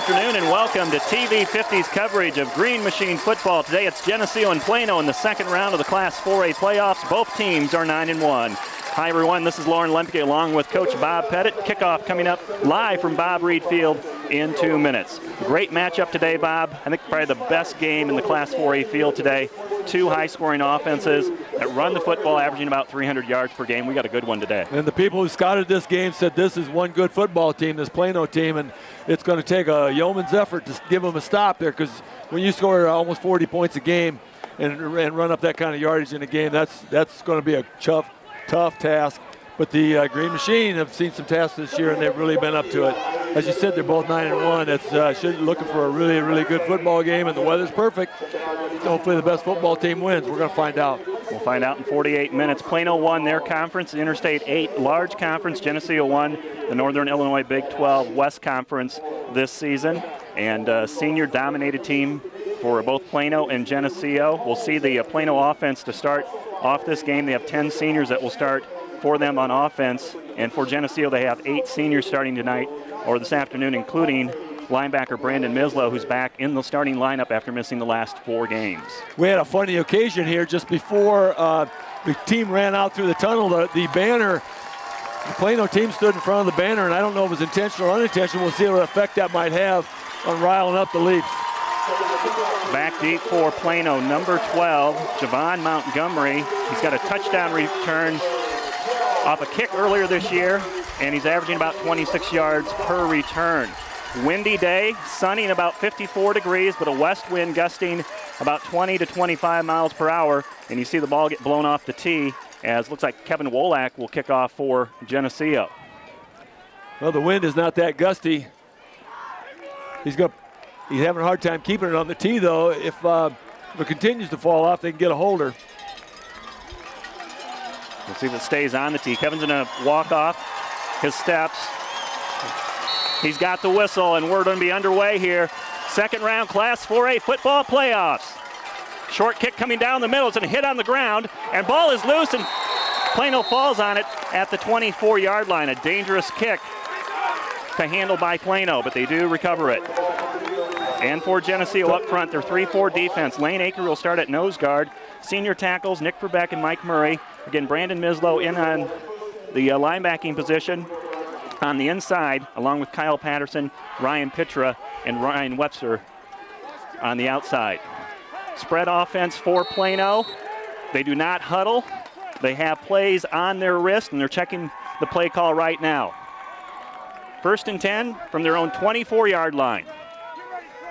afternoon and welcome to TV 50's coverage of Green Machine football. Today it's Geneseo and Plano in the second round of the Class 4A playoffs. Both teams are 9-1. Hi everyone, this is Lauren Lemke along with Coach Bob Pettit. Kickoff coming up live from Bob Reed Field in 2 minutes. Great matchup today, Bob. I think probably the best game in the Class 4A field today. Two high-scoring offenses that run the football, averaging about 300 yards per game. We got a good one today. And the people who scouted this game said this is one good football team, this Plano team, and it's going to take a yeoman's effort to give them a stop there, because when you score almost 40 points a game and run up that kind of yardage in a game, that's going to be a tough task. But the Green Machine have seen some tasks this year, and they've really been up to it. As you said, they're both 9-1. That's looking for a really, really good football game, and the weather's perfect. Hopefully the best football team wins. We're going to find out. We'll find out in 48 minutes. Plano won their conference, the Interstate 8 large conference. Geneseo won the Northern Illinois Big 12 West Conference this season. And senior-dominated team for both Plano and Geneseo. We'll see the Plano offense to start off this game. They have 10 seniors that will start for them on offense. And for Geneseo, they have 8 seniors starting tonight or this afternoon, including linebacker Brandon Mislow, who's back in the starting lineup after missing the last 4 games. We had a funny occasion here just before the team ran out through the tunnel. The banner, the Plano team stood in front of the banner, and I don't know if it was intentional or unintentional. We'll see what effect that might have on riling up the Leafs. Back deep for Plano, number 12, Javon Montgomery. He's got a touchdown return off a kick earlier this year, and he's averaging about 26 yards per return. Windy day, sunny and about 54 degrees, but a west wind gusting about 20 to 25 miles per hour, and you see the ball get blown off the tee, as looks like Kevin Wolak will kick off for Geneseo. Well, the wind is not that gusty. He's having a hard time keeping it on the tee, though. If it continues to fall off, they can get a holder. We'll see if it stays on the tee. Kevin's going to walk off his steps. He's got the whistle, and we're going to be underway here. Second round Class 4A football playoffs. Short kick coming down the middle. It's going to hit on the ground, and ball is loose, and Plano falls on it at the 24-yard line. A dangerous kick to handle by Plano, but they do recover it. And for Geneseo up front, their 3-4 defense. Lane Aker will start at nose guard. Senior tackles, Nick Verbeck and Mike Murray. Again, Brandon Mislow in on the linebacking position on the inside, along with Kyle Patterson, Ryan Pitra, and Ryan Webster on the outside. Spread offense for Plano. They do not huddle. They have plays on their wrist, and they're checking the play call right now. 1st and 10 from their own 24-yard line.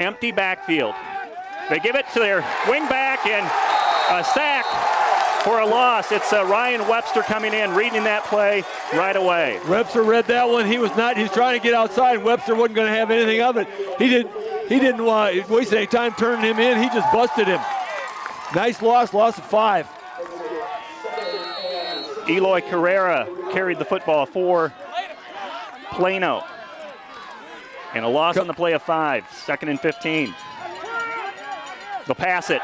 Empty backfield. They give it to their wingback, and a sack for a loss. It's Ryan Webster coming in, reading that play right away. Webster read that one. He was trying to get outside. Webster wasn't going to have anything of it. He didn't waste any time turning him in. He just busted him. Nice loss of 5. Eloy Carrera carried the football for Plano. And a loss on the play of 5, 2nd and 15. They'll pass it.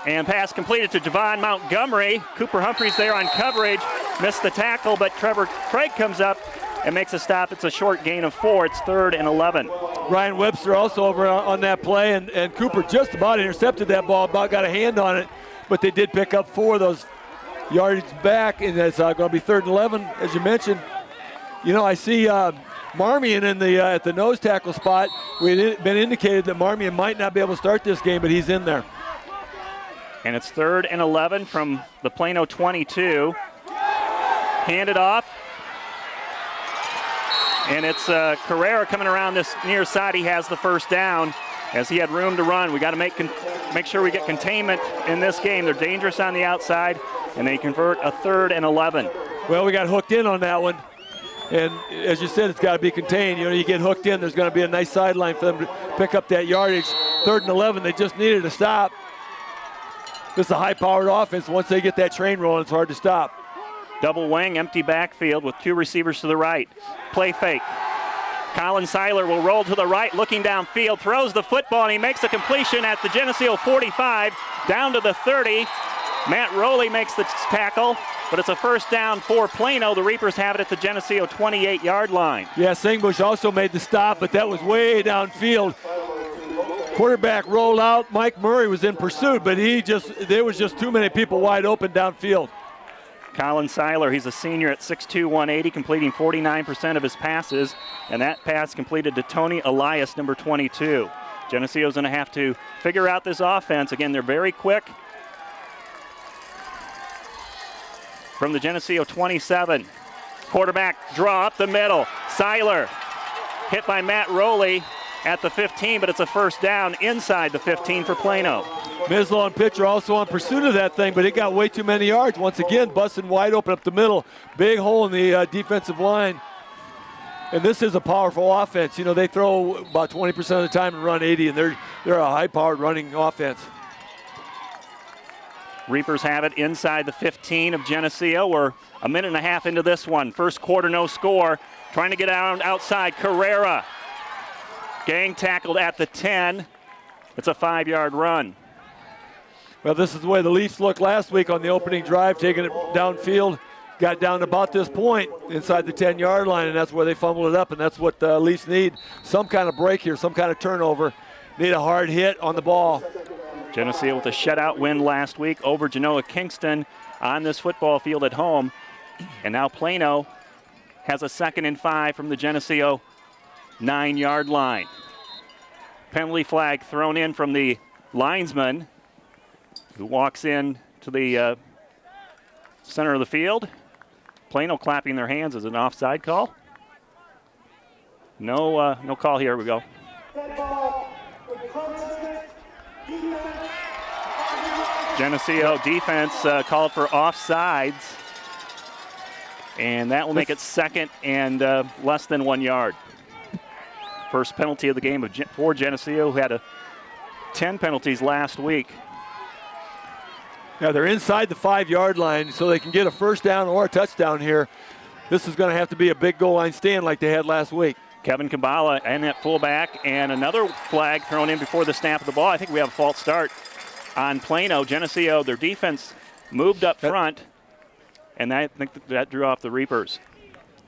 And pass completed to Javon Montgomery. Cooper Humphreys there on coverage. Missed the tackle, but Trevor Craig comes up and makes a stop. It's a short gain of 4. It's 3rd and 11. Ryan Webster also over on that play, and Cooper just about intercepted that ball, about got a hand on it, but they did pick up 4 of those yardage back, and it's going to be 3rd and 11, as you mentioned. You know, I see Marmion in the at the nose tackle spot. We had been indicated that Marmion might not be able to start this game, but he's in there. And it's 3rd and 11 from the Plano 22. Handed off. And it's Carrera coming around this near side. He has the first down as he had room to run. We got to make sure we get containment in this game. They're dangerous on the outside, and they convert a 3rd and 11. Well, we got hooked in on that one. And as you said, it's got to be contained. You know, you get hooked in, there's going to be a nice sideline for them to pick up that yardage. 3rd and 11, they just needed to stop. This is a high-powered offense. Once they get that train rolling, it's hard to stop. Double wing, empty backfield with 2 receivers to the right. Play fake. Colin Seiler will roll to the right, looking downfield, throws the football, and he makes a completion at the Geneseo 45, down to the 30. Matt Rowley makes the tackle, but it's a first down for Plano. The Reapers have it at the Geneseo 28-yard line. Yeah, Singbush also made the stop, but that was way downfield. Quarterback rolled out. Mike Murray was in pursuit, but there was just too many people wide open downfield. Colin Seiler, he's a senior at 6'2", 180, completing 49% of his passes, and that pass completed to Tony Elias, number 22. Geneseo's going to have to figure out this offense. Again, they're very quick. From the Geneseo 27, quarterback draw up the middle. Seiler hit by Matt Rowley at the 15, but it's a first down inside the 15 for Plano. Mislow and Pitcher also in pursuit of that thing, but it got way too many yards. Once again, busting wide open up the middle. Big hole in the defensive line. And this is a powerful offense. You know, they throw about 20% of the time and run 80, and they're a high-powered running offense. Reapers have it inside the 15 of Geneseo. We're a minute and a half into this one. First quarter, no score. Trying to get outside. Carrera. Gang tackled at the 10. It's a 5-yard run. Well, this is the way the Leafs looked last week on the opening drive, taking it downfield. Got down to about this point inside the 10-yard line, and that's where they fumbled it up, and that's what the Leafs need. Some kind of break here, some kind of turnover. Need a hard hit on the ball. Geneseo with a shutout win last week over Genoa Kingston on this football field at home. And now Plano has a 2nd and 5 from the Geneseo 9-yard line. Penalty flag thrown in from the linesman who walks in to the center of the field. Plano clapping their hands as an offside call. No call here. We go. Geneseo defense called for offsides, and that will make it 2nd and less than 1 yard. First penalty of the game for Geneseo, who had 10 penalties last week. Now they're inside the 5-yard line, so they can get a first down or a touchdown here. This is going to have to be a big goal line stand like they had last week. Kevin Kabala and that fullback, and another flag thrown in before the snap of the ball. I think we have a false start on Plano. Geneseo, their defense moved up front, and I think that drew off the Reapers.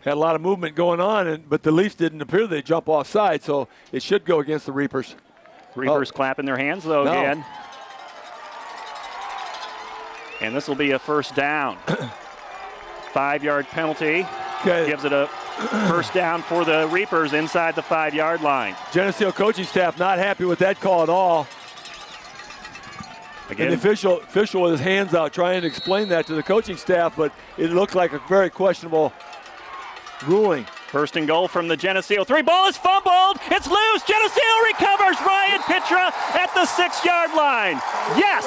Had a lot of movement going on, but the Leafs didn't appear they jump offside, so it should go against the Reapers. Reapers clapping their hands, though, again. And this will be a first down. 5-yard penalty. Gives it a first down for the Reapers inside the 5-yard line. Geneseo coaching staff not happy with that call at all. Again, and the official with his hands out trying to explain that to the coaching staff, but it looked like a very questionable ruling. First and goal from the Geneseo 3. Ball is fumbled. It's loose. Geneseo recovers. Ryan Pitra at the 6-yard line. Yes!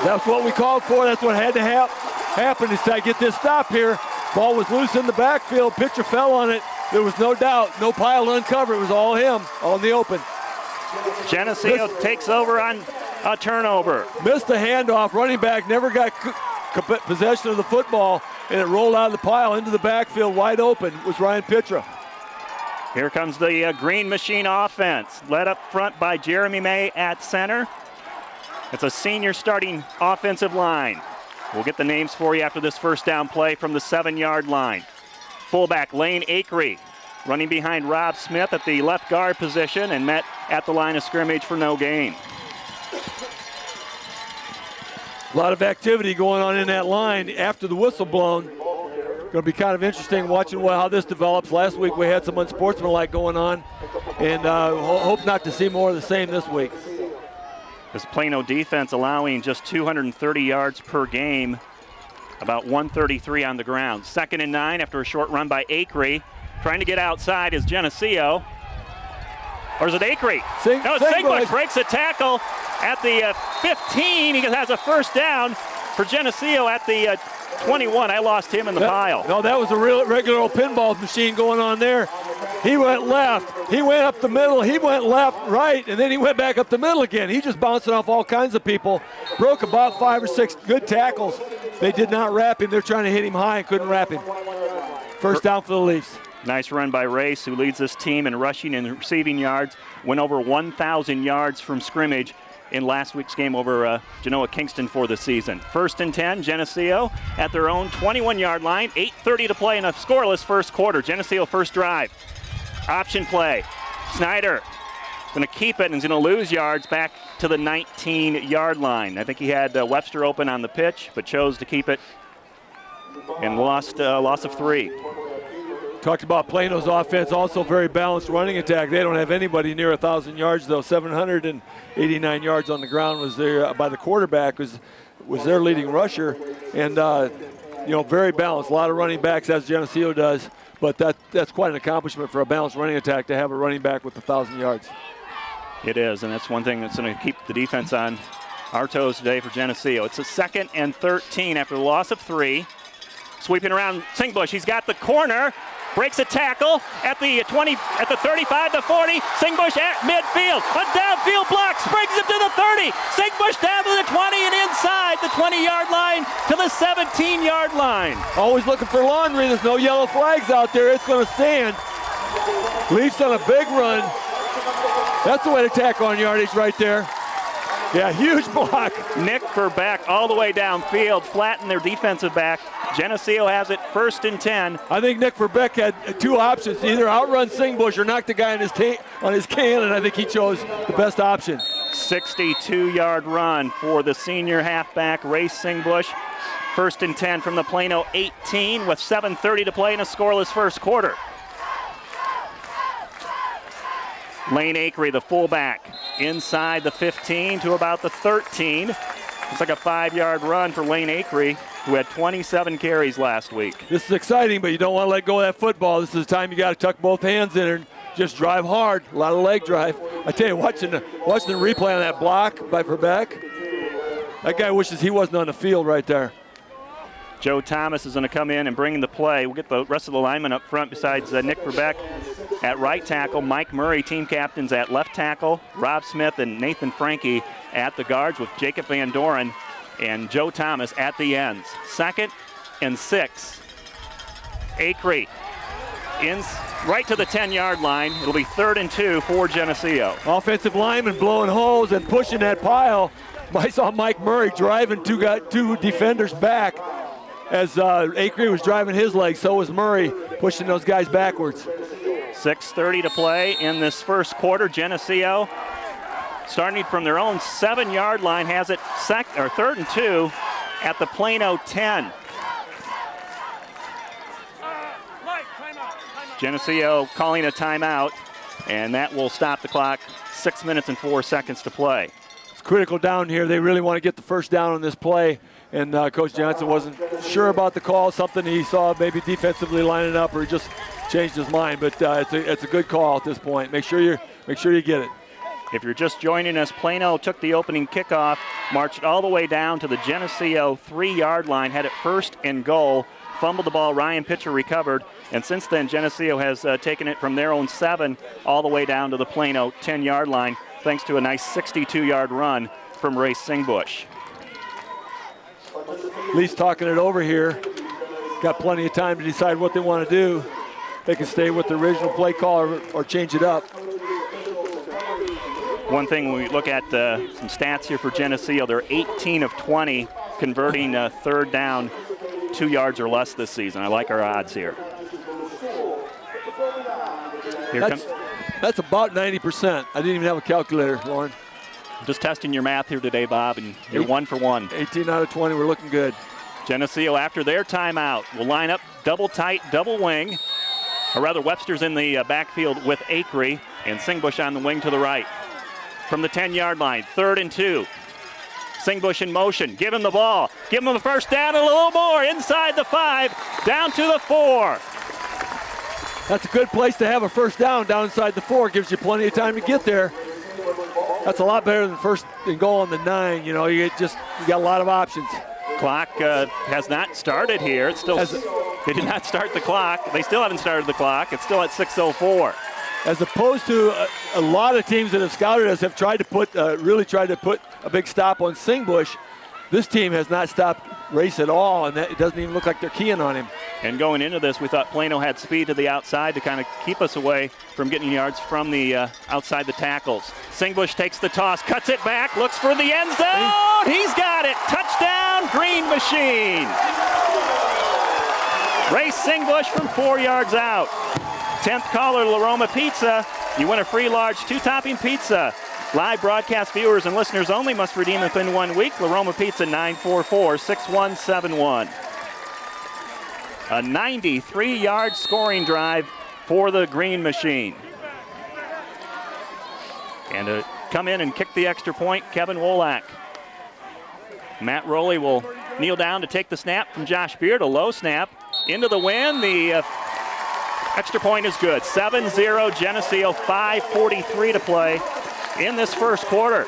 That's what we called for. That's what had to happen is to get this stop here. Ball was loose in the backfield. Pitra fell on it. There was no doubt. No pile to uncover. It was all him, all in the open. Geneseo takes over on a turnover. Missed the handoff. Running back never got possession of the football, and it rolled out of the pile into the backfield wide open. It was Ryan Pitra. Here comes the Green Machine offense, led up front by Jeremy May at center. It's a senior starting offensive line. We'll get the names for you after this first down play from the 7-yard line. Fullback Lane Akery running behind Rob Smith at the left guard position and met at the line of scrimmage for no gain. A lot of activity going on in that line after the whistle blown. Going to be kind of interesting watching how this develops. Last week we had some unsportsmanlike going on, and hope not to see more of the same this week. This Plano defense allowing just 230 yards per game, about 133 on the ground. 2nd and 9 after a short run by Akery. Trying to get outside is Geneseo. Or is it Akery? No, Singbush breaks a tackle at the 15. He has a first down for Geneseo at the 21. I lost him in the pile. No, that was a real regular old pinball machine going on there. He went left. He went up the middle. He went left, right, and then he went back up the middle again. He just bouncing off all kinds of people. Broke about 5 or 6 good tackles. They did not wrap him. They're trying to hit him high and couldn't wrap him. First down for the Leafs. Nice run by Race, who leads this team in rushing and receiving yards. Went over 1,000 yards from scrimmage in last week's game over Genoa Kingston for the season. 1st and 10, Geneseo at their own 21-yard line. 8:30 to play in a scoreless first quarter. Geneseo first drive. Option play. Snyder going to keep it and is going to lose yards back to the 19-yard line. I think he had Webster open on the pitch, but chose to keep it and lost loss of 3. Talked about Plano's offense, also very balanced running attack. They don't have anybody near 1,000 yards, though. 789 yards on the ground was there by the quarterback, was their leading rusher. And, very balanced. A lot of running backs, as Geneseo does. But that's quite an accomplishment for a balanced running attack to have a running back with 1,000 yards. It is, and that's one thing that's going to keep the defense on our toes today for Geneseo. It's a 2nd and 13 after the loss of 3. Sweeping around Singbush. He's got the corner. Breaks a tackle at the 20, at the 35, the 40. Singbush at midfield. A downfield block. Springs him to the 30. Singbush down to the 20 and inside the 20-yard line to the 17-yard line. Always looking for laundry. There's no yellow flags out there. It's going to stand. Leafs on a big run. That's the way to tack on yardage right there. Yeah, huge block. Nick Verbeck all the way downfield, flatten their defensive back. Geneseo has it 1st and 10. I think Nick Verbeck had 2 options, either outrun Singbush or knock the guy on his can, and I think he chose the best option. 62-yard run for the senior halfback, Ray Singbush. 1st and 10 from the Plano 18 with 7:30 to play in a scoreless first quarter. Lane Acree, the fullback, inside the 15 to about the 13. It's like a 5-yard run for Lane Acree, who had 27 carries last week. This is exciting, but you don't want to let go of that football. This is the time you got to tuck both hands in and just drive hard. A lot of leg drive. I tell you, watching the replay on that block by Verbeck, that guy wishes he wasn't on the field right there. Joe Thomas is going to come in and bring in the play. We'll get the rest of the linemen up front besides Nick Verbeck at right tackle, Mike Murray, team captains at left tackle, Rob Smith and Nathan Franke at the guards with Jacob Van Doren and Joe Thomas at the ends. 2nd and 6. Acree in right to the 10-yard line. It'll be 3rd and 2 for Geneseo. Offensive lineman blowing holes and pushing that pile. I saw Mike Murray driving two defenders back. As Acree was driving his legs, so was Murray, pushing those guys backwards. 6:30 to play in this first quarter. Geneseo, starting from their own 7-yard line, has it 3rd and 2 at the Plano 10. Geneseo calling a timeout, and that will stop the clock. 6 minutes and 4 seconds to play. It's critical down here. They really want to get the first down on this play. And Coach Johnson wasn't sure about the call, something he saw maybe defensively lining up, or he just changed his mind. But it's a good call at this point. Make sure you get it. If you're just joining us, Plano took the opening kickoff, marched all the way down to the Geneseo 3-yard line, had it 1st and goal, fumbled the ball. Ryan Pitcher recovered, and since then Geneseo has taken it from their own 7 all the way down to the Plano 10-yard line, thanks to a nice 62-yard run from Ray Singbush. Leafs talking it over here. Got plenty of time to decide what they want to do. They can stay with the original play call or change it up. One thing when we look at some stats here for Geneseo, they're 18 of 20 converting 3rd down 2 yards or less this season. I like our odds here. That's about 90%. I didn't even have a calculator, Lauren. Just testing your math here today, Bob, and you're 1 for 1. 18 out of 20, we're looking good. Geneseo, after their timeout, will line up double tight, double wing. Or rather, Webster's in the backfield with Acree, and Singbush on the wing to the right. From the 10-yard line, 3rd and 2. Singbush in motion, give him the ball. Give him the first down and a little more. Inside the 5, down to the 4. That's a good place to have a first down inside the 4. Gives you plenty of time to get there. That's a lot better than 1st and goal on the 9. You know, you got a lot of options. Clock has not started here. It's still they did not start the clock. They still haven't started the clock. It's still at 6:04. As opposed to a lot of teams that have scouted us have tried to put really tried to put a big stop on Singbush. this team has not stopped Race at all, and it doesn't even look like they're keying on him. And going into this, we thought Plano had speed to the outside to kind of keep us away from getting yards from the outside the tackles. Singbush takes the toss, cuts it back, looks for the end zone. He's got it. Touchdown, Green Machine. Race Singbush from 4 yards out. 10th caller, La Roma Pizza. You win a free large 2-topping pizza. Live broadcast viewers and listeners only must redeem within 1 week. La Roma Pizza, 944-6171. A 93-yard scoring drive for the Green Machine. And to come in and kick the extra point, Kevin Wolak. Matt Rowley will kneel down to take the snap from Josh Beard. A low snap into the wind. The extra point is good. 7-0 Geneseo, 5:43 to play in this first quarter.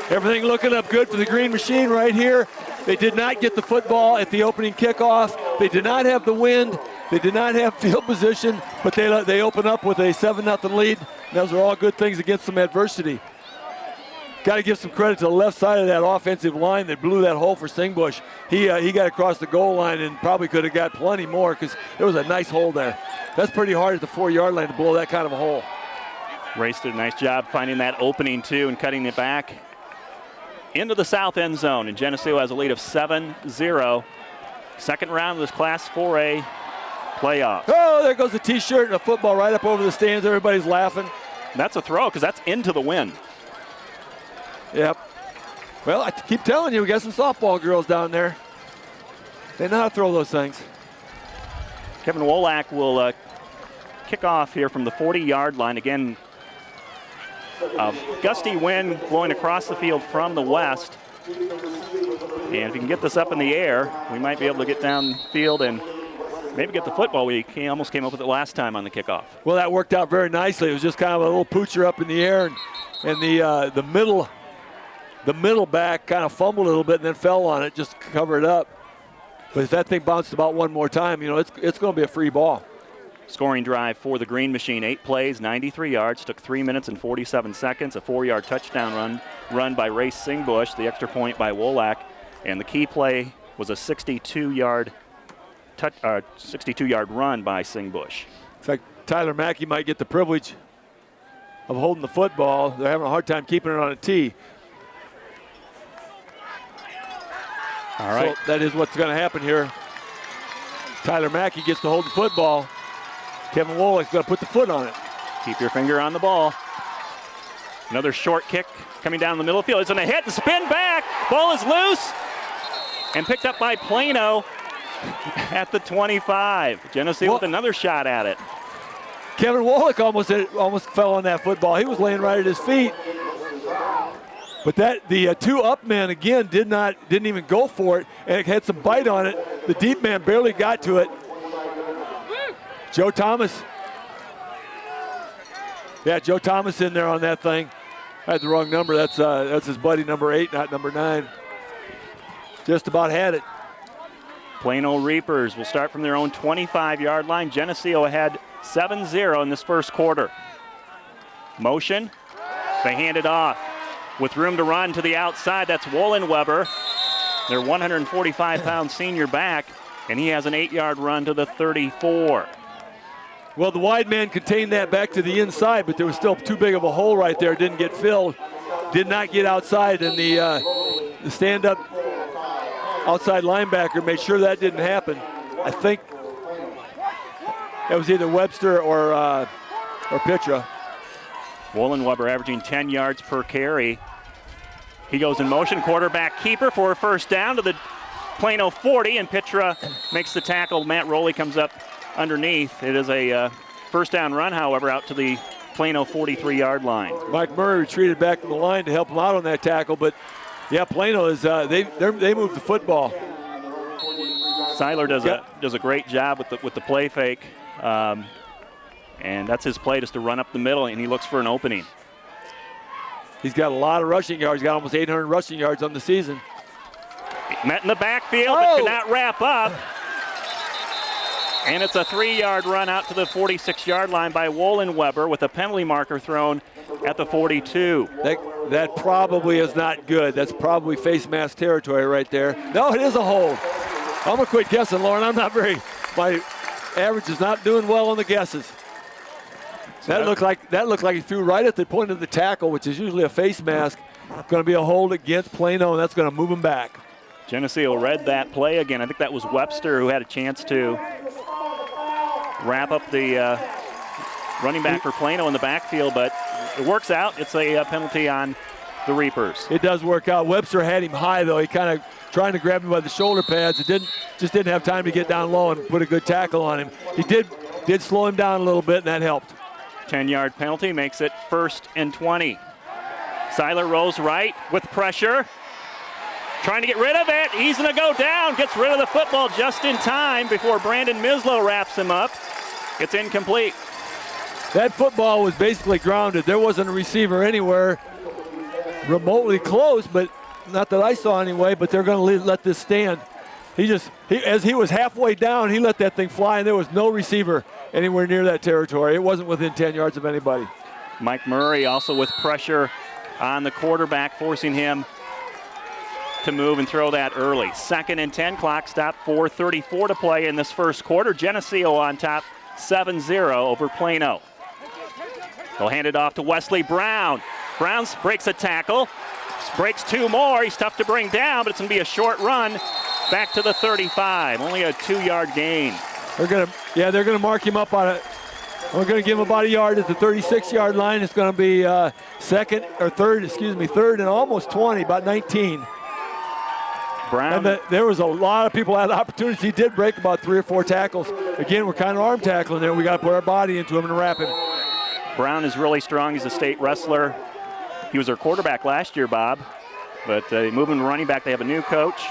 Everything looking up good for the Green Machine right here. They did not get the football at the opening kickoff. They did not have the wind. They did not have field position, but they open up with a 7-0 lead. Those are all good things against some adversity. Got to give some credit to the left side of that offensive line that blew that hole for Singbush. He got across the goal line and probably could have got plenty more because there was a nice hole there. That's pretty hard at the 4-yard line to blow that kind of a hole. Race did a nice job finding that opening too and cutting it back into the south end zone. And Geneseo has a lead of 7-0. Second round of this Class 4A playoff. Oh, there goes a T-shirt and a football right up over the stands. Everybody's laughing. That's a throw because that's into the wind. Yep. Well, I keep telling you, we got some softball girls down there. They know how to throw those things. Kevin Wolak will kick off here from the 40-yard line. Again, gusty wind blowing across the field from the west. And if we can get this up in the air, we might be able to get downfield and maybe get the football. We almost came up with it last time on the kickoff. Well, that worked out very nicely. It was just kind of a little poocher up in the air, and the middle back kind of fumbled a little bit and then fell on it, just to cover it up. But if that thing bounced about one more time, it's going to be a free ball. Scoring drive for the Green Machine, 8 plays, 93 yards, took 3 minutes and 47 seconds. A 4-yard touchdown run by Race Singbush, the extra point by Wolak, and the key play was a 62-yard run by Singbush. In fact, Tyler Mackey might get the privilege of holding the football. They're having a hard time keeping it on a tee. All right. So that is what's going to happen here. Tyler Mackey gets to hold the football. Kevin Wolak's going to put the foot on it. Keep your finger on the ball. Another short kick coming down the middle of the field. It's going to hit and spin back. Ball is loose and picked up by Plano at the 25. Geneseo with another shot at it. Kevin Wolak almost fell on that football. He was laying right at his feet. But the two up men again didn't even go for it, and it had some bite on it. The deep man barely got to it. Joe Thomas. Yeah, Joe Thomas in there on that thing. I had the wrong number. That's his buddy, number 8, not number 9. Just about had it. Plano Reapers will start from their own 25-yard line. Geneseo ahead 7-0 in this first quarter. Motion. They hand it off. With room to run to the outside, that's Wollenweber, their 145-pound senior back, and he has an 8-yard run to the 34. Well, the wide man contained that back to the inside, but there was still too big of a hole right there. Didn't get filled. Did not get outside, and the stand-up outside linebacker made sure that didn't happen. I think that was either Webster or Pitra. Wollenweber averaging 10 yards per carry. He goes in motion, quarterback keeper for a first down to the Plano 40, and Pitra makes the tackle. Matt Rowley comes up underneath. It is a first down run, however, out to the Plano 43-yard line. Mike Murray retreated back to the line to help him out on that tackle, but yeah, Plano is they moved the football. Seiler does a great job with the play fake, and that's his play, just to run up the middle, and he looks for an opening. He's got a lot of rushing yards. He's got almost 800 rushing yards on the season. Met in the backfield, but could not wrap up. And it's a 3-yard run out to the 46-yard line by Wollenweber with a penalty marker thrown at the 42. That probably is not good. That's probably face mask territory right there. No, it is a hold. I'm going to quit guessing, Lauren. My average is not doing well on the guesses. So that looked like he threw right at the point of the tackle, which is usually a face mask. Going to be a hold against Plano, and that's going to move him back. Geneseo read that play again. I think that was Webster who had a chance to wrap up the running back for Plano in the backfield, but it works out. It's a penalty on the Reapers. It does work out. Webster had him high, though. He kind of trying to grab him by the shoulder pads. It didn't have time to get down low and put a good tackle on him. He did slow him down a little bit, and that helped. 10-yard penalty makes it 1st and 20. Seiler rolls right with pressure. Trying to get rid of it. He's going to go down. Gets rid of the football just in time before Brandon Mislow wraps him up. It's incomplete. That football was basically grounded. There wasn't a receiver anywhere remotely close, but not that I saw anyway, but they're going to let this stand. As he was halfway down, he let that thing fly, and there was no receiver anywhere near that territory. It wasn't within 10 yards of anybody. Mike Murray also with pressure on the quarterback, forcing him to move and throw that early. 2nd and 10, clock stop, 4:34 to play in this first quarter. Geneseo on top, 7-0 over Plano. They'll hand it off to Wesley Brown. Brown breaks a tackle, breaks 2 more. He's tough to bring down, but it's going to be a short run back to the 35. Only a 2-yard gain. They're gonna mark him up on it. We're gonna give him about a yard at the 36-yard line. It's gonna be third and almost 20, about 19. Brown. And there was a lot of people had opportunities. He did break about 3 or 4 tackles. Again, we're kind of arm tackling there. We got to put our body into him and wrap him. Brown is really strong. He's a state wrestler. He was their quarterback last year, Bob. But they move him to running back. They have a new coach.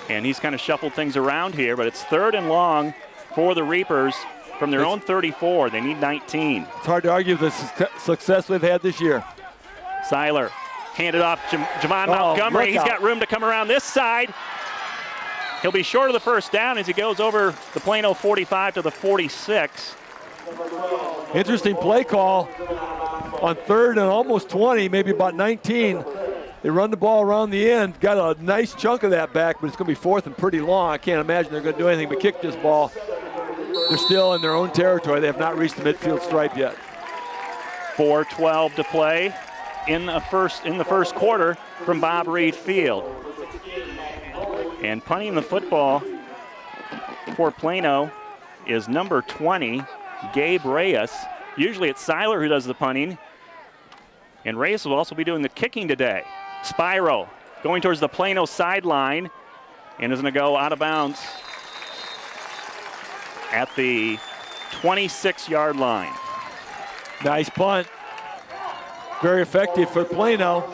And he's kind of shuffled things around here. But it's 3rd and long for the Reapers from their own 34. They need 19. It's hard to argue the success we've had this year. Seiler handed off Javon Montgomery. He's got room to come around this side. He'll be short of the first down as he goes over the Plano 45 to the 46. Interesting play call on 3rd and almost 20, maybe about 19. They run the ball around the end, got a nice chunk of that back, but it's going to be 4th and pretty long. I can't imagine they're going to do anything but kick this ball. They're still in their own territory. They have not reached the midfield stripe yet. 4:12 to play in the first quarter from Bob Reed Field. And punting the football for Plano is number 20, Gabe Reyes. Usually it's Seiler who does the punting. And Reyes will also be doing the kicking today. Spyro going towards the Plano sideline and is going to go out of bounds at the 26-yard line. Nice punt. Very effective for Plano.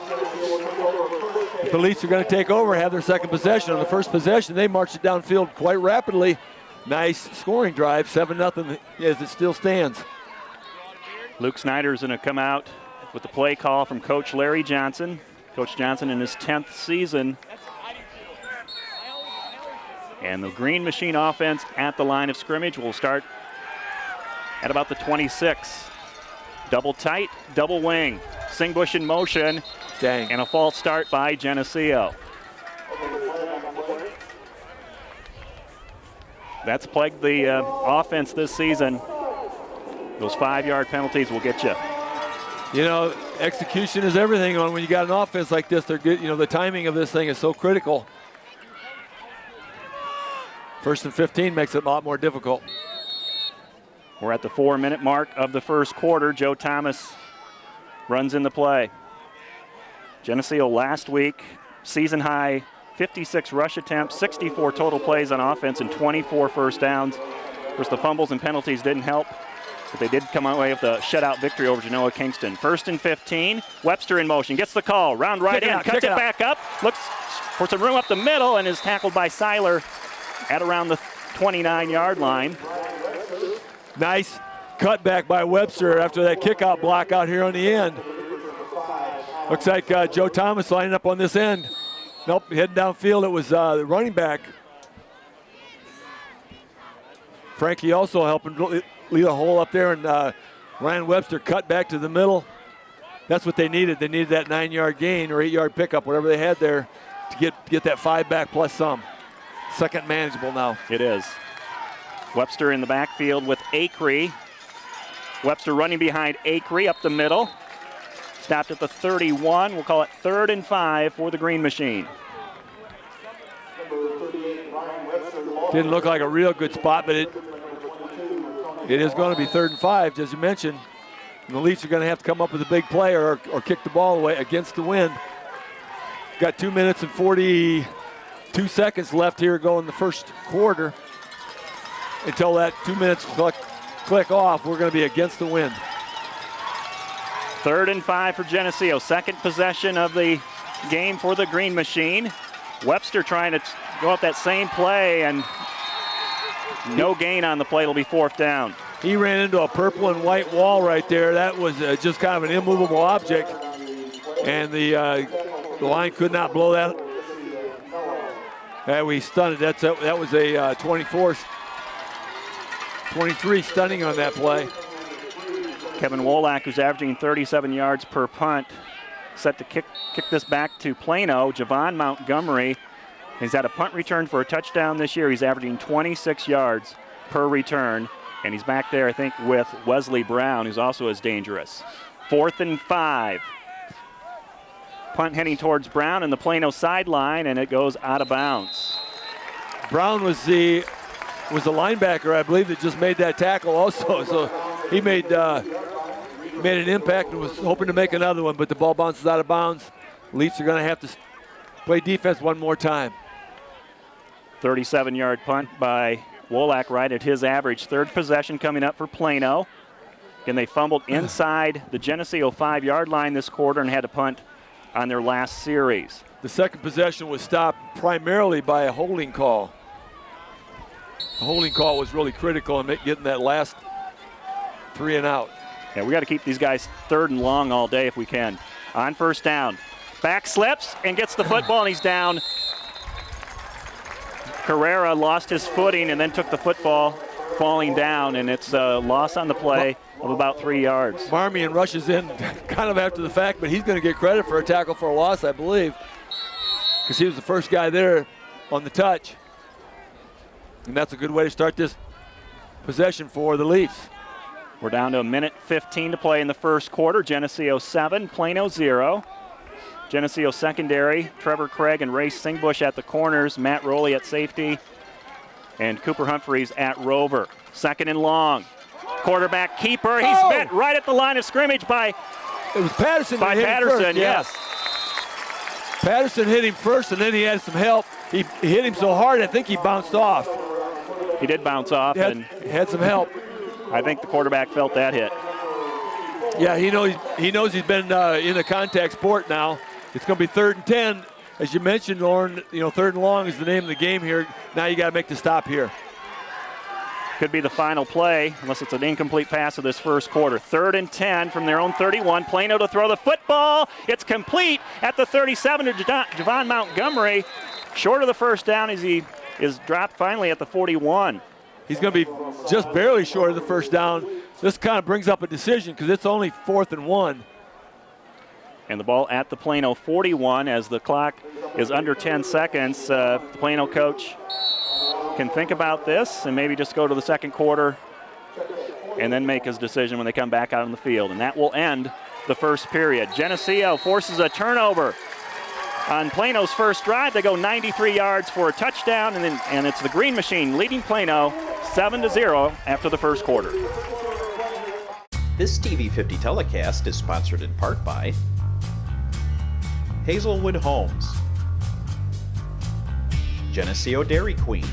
The Leafs are going to take over, have their second possession. On the first possession, they marched it downfield quite rapidly. Nice scoring drive, 7-0 as it still stands. Luke Snyder's going to come out with the play call from Coach Larry Johnson. Coach Johnson in his 10th season. And the Green Machine offense at the line of scrimmage will start at about the 26. Double tight, double wing. Singbush in motion. Dang. And a false start by Geneseo. That's plagued the offense this season. Those 5-yard penalties will get you. You know, execution is everything when you got an offense like this. They're good. You know, the timing of this thing is so critical. 1st and 15 makes it a lot more difficult. We're at the 4-minute mark of the first quarter. Joe Thomas runs in the play. Geneseo last week, season high 56 rush attempts, 64 total plays on offense, and 24 first downs. Of course, the fumbles and penalties didn't help, but they did come away with a shutout victory over Genoa Kingston. 1st and 15, Webster in motion, gets the call, round right in, cuts it back up, looks for some room up the middle, and is tackled by Seiler at around the 29-yard line. Nice cutback by Webster after that kickout block out here on the end. Looks like Joe Thomas lining up on this end. Nope, heading downfield, it was the running back. Frankie also helping lead a hole up there, and Ryan Webster cut back to the middle. that's what they needed. They needed that 9-yard gain or 8-yard pickup, whatever they had there, to get that 5 back plus some. Second manageable now. It is. Webster in the backfield with Acree. Webster running behind Acree up the middle. Stopped at the 31. We'll call it 3rd and 5 for the Green Machine. Didn't look like a real good spot, but it is going to be 3rd and 5, as you mentioned. And the Leafs are going to have to come up with a big play or kick the ball away against the wind. Got 2 minutes and 42 seconds left here going the first quarter. Until that 2 minutes click off, we're going to be against the wind. 3rd and 5 for Geneseo. Second possession of the game for the Green Machine. Webster trying to go up that same play, and no gain on the play. It'll be 4th down. He ran into a purple and white wall right there. That was just kind of an immovable object, and the line could not blow that. We stunned it. That was a 23 stunning on that play. Kevin Wolak, who's averaging 37 yards per punt, set to kick this back to Plano. Javon Montgomery, he's had a punt return for a touchdown this year. He's averaging 26 yards per return, and he's back there, I think, with Wesley Brown, who's also as dangerous. 4th and 5. Punt heading towards Brown in the Plano sideline, and it goes out of bounds. Brown was the linebacker, I believe, that just made that tackle also. So he made an impact and was hoping to make another one, but the ball bounces out of bounds. Leafs are going to have to play defense one more time. 37-yard punt by Wolak, right at his average. 3rd possession coming up for Plano. Again, they fumbled inside the Geneseo 5-yard line this quarter and had to punt on their last series. The second possession was stopped primarily by a holding call. The holding call was really critical in getting that last 3 and out. Yeah, we got to keep these guys 3rd and long all day if we can. On 1st down. Back slips and gets the football, and he's down. Carrera lost his footing and then took the football falling down, and it's a loss on the play of about 3 yards. Marmion rushes in kind of after the fact, but he's going to get credit for a tackle for a loss, I believe, because he was the first guy there on the touch. And that's a good way to start this possession for the Leafs. We're down to 1:15 to play in the first quarter. Geneseo 7, Plano 0. Geneseo secondary, Trevor Craig and Ray Singbush at the corners, Matt Rowley at safety, and Cooper Humphreys at rover. 2nd and long. Quarterback keeper. He's met right at the line of scrimmage by it was Patterson. By Patterson, first, yes. Patterson hit him first, and then he had some help. He hit him so hard, I think he bounced off. He did bounce off, and had some help. I think the quarterback felt that hit. Yeah, he knows he's been in a contact sport now. It's going to be 3rd and 10. As you mentioned, Lauren, 3rd and long is the name of the game here. Now you got to make the stop here. Could be the final play, unless it's an incomplete pass of this first quarter. 3rd and 10 from their own 31. Plano to throw the football. It's complete at the 37 to Javon Montgomery. Short of the 1st down as he is dropped finally at the 41. He's going to be just barely short of the 1st down. This kind of brings up a decision because it's only 4th and 1. And the ball at the Plano 41 as the clock is under 10 seconds. The Plano coach can think about this and maybe just go to the second quarter and then make his decision when they come back out on the field. And that will end the first period. Geneseo forces a turnover on Plano's first drive. They go 93 yards for a touchdown, and it's the Green Machine leading Plano 7-0 after the first quarter. This TV50 telecast is sponsored in part by Hazelwood Homes, Geneseo Dairy Queen,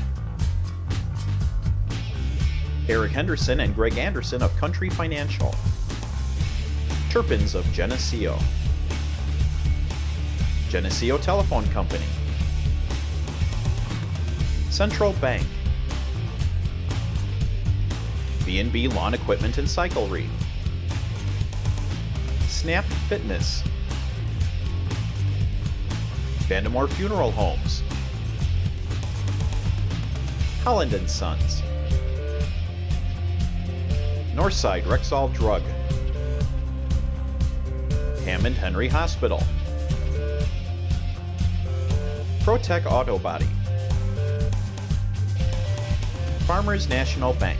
Eric Henderson and Greg Anderson of Country Financial, Turpins of Geneseo, Geneseo Telephone Company, Central Bank, B&B Lawn Equipment and Cyclery, Snap Fitness, Vandemore Funeral Homes, Holland & Sons, Northside Rexall Drug, Hammond Henry Hospital. ProTech Auto Body. Farmers National Bank.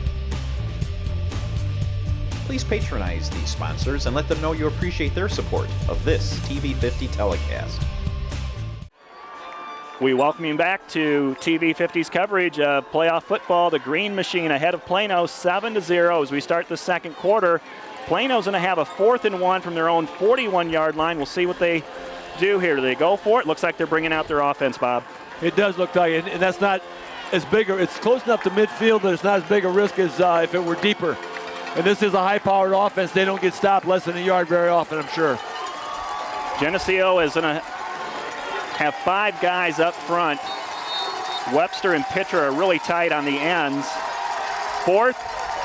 Please patronize these sponsors and let them know you appreciate their support of this TV50 telecast. We welcome you back to TV50's coverage of playoff football. The Green Machine ahead of Plano 7-0 as we start the second quarter. Plano's going to have a 4th and 1 from their own 41-yard line. We'll see what they do here. Do they go for it? Looks like they're bringing out their offense, Bob. It does look like it, and that's not as big. It's close enough to midfield that it's not as big a risk as if it were deeper. And this is a high-powered offense. They don't get stopped less than a yard very often, I'm sure. Geneseo is going to have 5 guys up front. Webster and Pitcher are really tight on the ends. 4th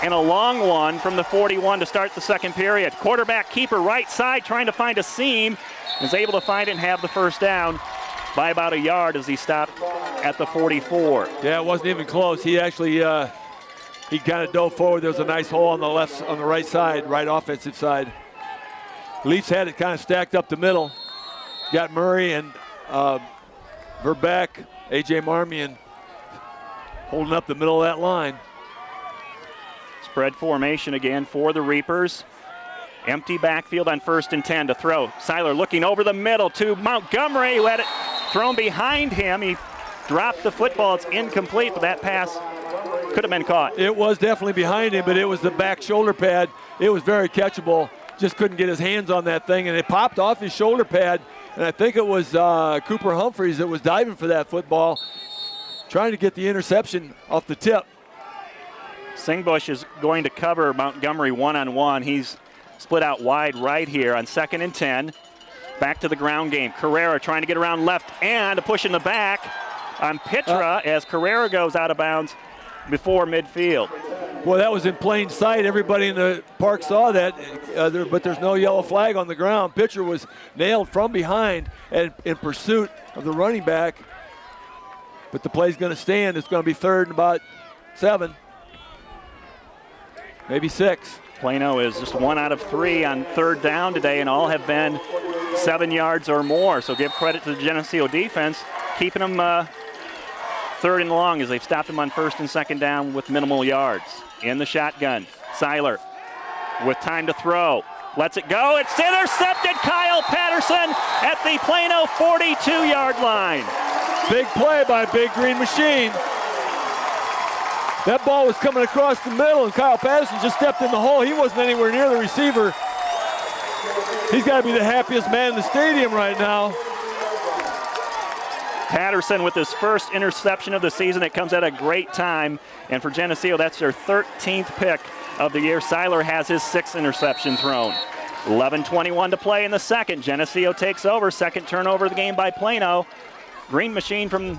and a long one from the 41 to start the second period. Quarterback keeper right side trying to find a seam. Is able to find it and have the first down by about a yard as he stopped at the 44. Yeah, it wasn't even close. He actually he kind of dove forward. There was a nice hole on the right side, right offensive side. Leafs had it kind of stacked up the middle. Got Murray and Verbeck, A.J. Marmion holding up the middle of that line. Spread formation again for the Reapers. Empty backfield on 1st and 10 to throw. Seiler looking over the middle to Montgomery, who had it thrown behind him. He dropped the football. It's incomplete, but that pass could have been caught. It was definitely behind him, but it was the back shoulder pad. It was very catchable. Just couldn't get his hands on that thing, and it popped off his shoulder pad. And I think it was Cooper Humphreys that was diving for that football, trying to get the interception off the tip. Singbush is going to cover Montgomery one-on-one. He's split out wide right here on 2nd and 10. Back to the ground game. Carrera trying to get around left and a push in the back on Pitra as Carrera goes out of bounds before midfield. Well, that was in plain sight. Everybody in the park saw that, but there's no yellow flag on the ground. Pitcher was nailed from behind and in pursuit of the running back. But the play's going to stand. It's going to be 3rd and about 7, maybe 6. Plano is just 1 out of 3 on 3rd down today, and all have been 7 yards or more. So give credit to the Geneseo defense, keeping them 3rd and long as they've stopped them on 1st and 2nd down with minimal yards. In the shotgun, Seiler with time to throw. Lets it go. It's intercepted. Kyle Patterson at the Plano 42-yard line. Big play by Big Green Machine. That ball was coming across the middle, and Kyle Patterson just stepped in the hole. He wasn't anywhere near the receiver. He's got to be the happiest man in the stadium right now. Patterson with his first interception of the season. It comes at a great time. And for Geneseo, that's their 13th pick of the year. Seiler has his 6th interception thrown. 11:21 to play in the second. Geneseo takes over. Second turnover of the game by Plano. Green Machine from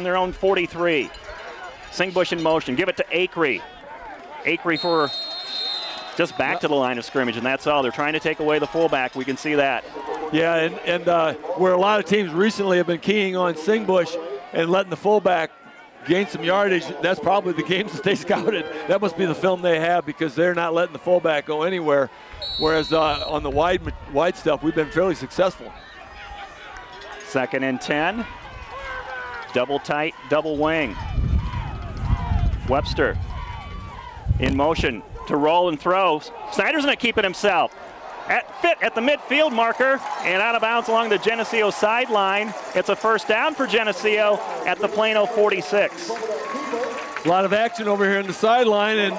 their own 43. Singbush in motion. Give it to Acree. Acree for just back to the line of scrimmage, and that's all. They're trying to take away the fullback. We can see that. Yeah, and where a lot of teams recently have been keying on Singbush and letting the fullback gain some yardage, that's probably the games that they scouted. That must be the film they have because they're not letting the fullback go anywhere. Whereas on the wide stuff, we've been fairly successful. 2nd and 10. Double tight, double wing. Webster in motion to roll and throw. Snyder's going to keep it himself. At the midfield marker and out of bounds along the Geneseo sideline. It's a first down for Geneseo at the Plano 46. A lot of action over here on the sideline, and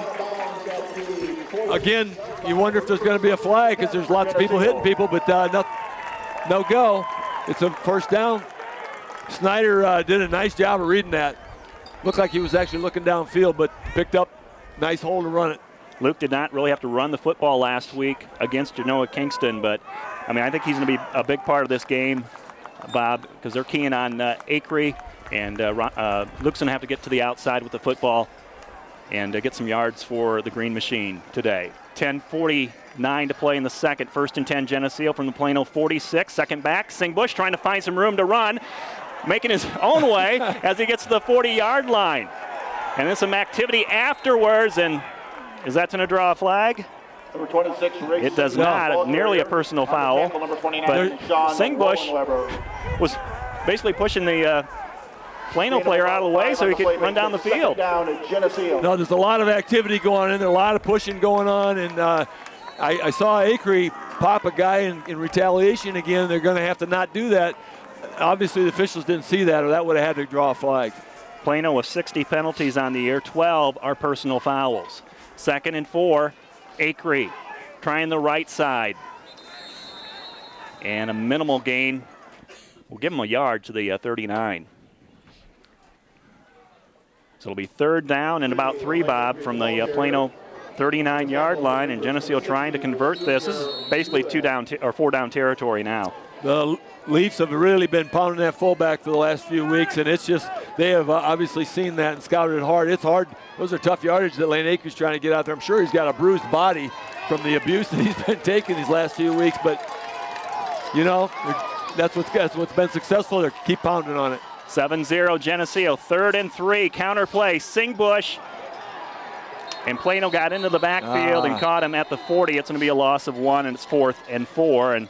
again, you wonder if there's going to be a flag because there's lots of people hitting people, but no go. It's a first down. Snyder did a nice job of reading that. Looked like he was actually looking downfield, but picked up nice hole to run it. Luke did not really have to run the football last week against Genoa Kingston, but I think he's going to be a big part of this game, Bob, because they're keying on Acree, and Luke's going to have to get to the outside with the football and get some yards for the Green Machine today. 10:49 to play in the second. 1st and 10 Geneseo from the Plano 46. Second back, Singbush trying to find some room to run, making his own way as he gets to the 40-yard line. And then some activity afterwards, and is that going to draw a flag? Number 26, It does not. Nearly a personal foul. But Singbush was basically pushing the Plano player out of the way so he could run down the field. No, there's a lot of activity going on in there, a lot of pushing going on, and I saw Acree pop a guy in retaliation again. They're going to have to not do that. Obviously, the officials didn't see that, or that would have had to draw a flag. Plano with 60 penalties on the year. 12 are personal fouls. 2nd and 4, Acree trying the right side. And a minimal gain. We'll give him a yard to the 39. So it'll be 3rd down and about 3, Bob, from the Plano 39-yard line, and Geneseo trying to convert this. This is basically 4-down territory now. The Leafs have really been pounding that fullback for the last few weeks, and it's just they have obviously seen that and scouted it hard. It's hard. Those are tough yardage that Lane Acree's trying to get out there. I'm sure he's got a bruised body from the abuse that he's been taking these last few weeks, but, you know, that's what's been successful. They keep pounding on it. 7-0 Geneseo, 3rd and 3, counter play, Singbush. And Plano got into the backfield and caught him at the 40. It's going to be a loss of 1, and it's 4th and 4. And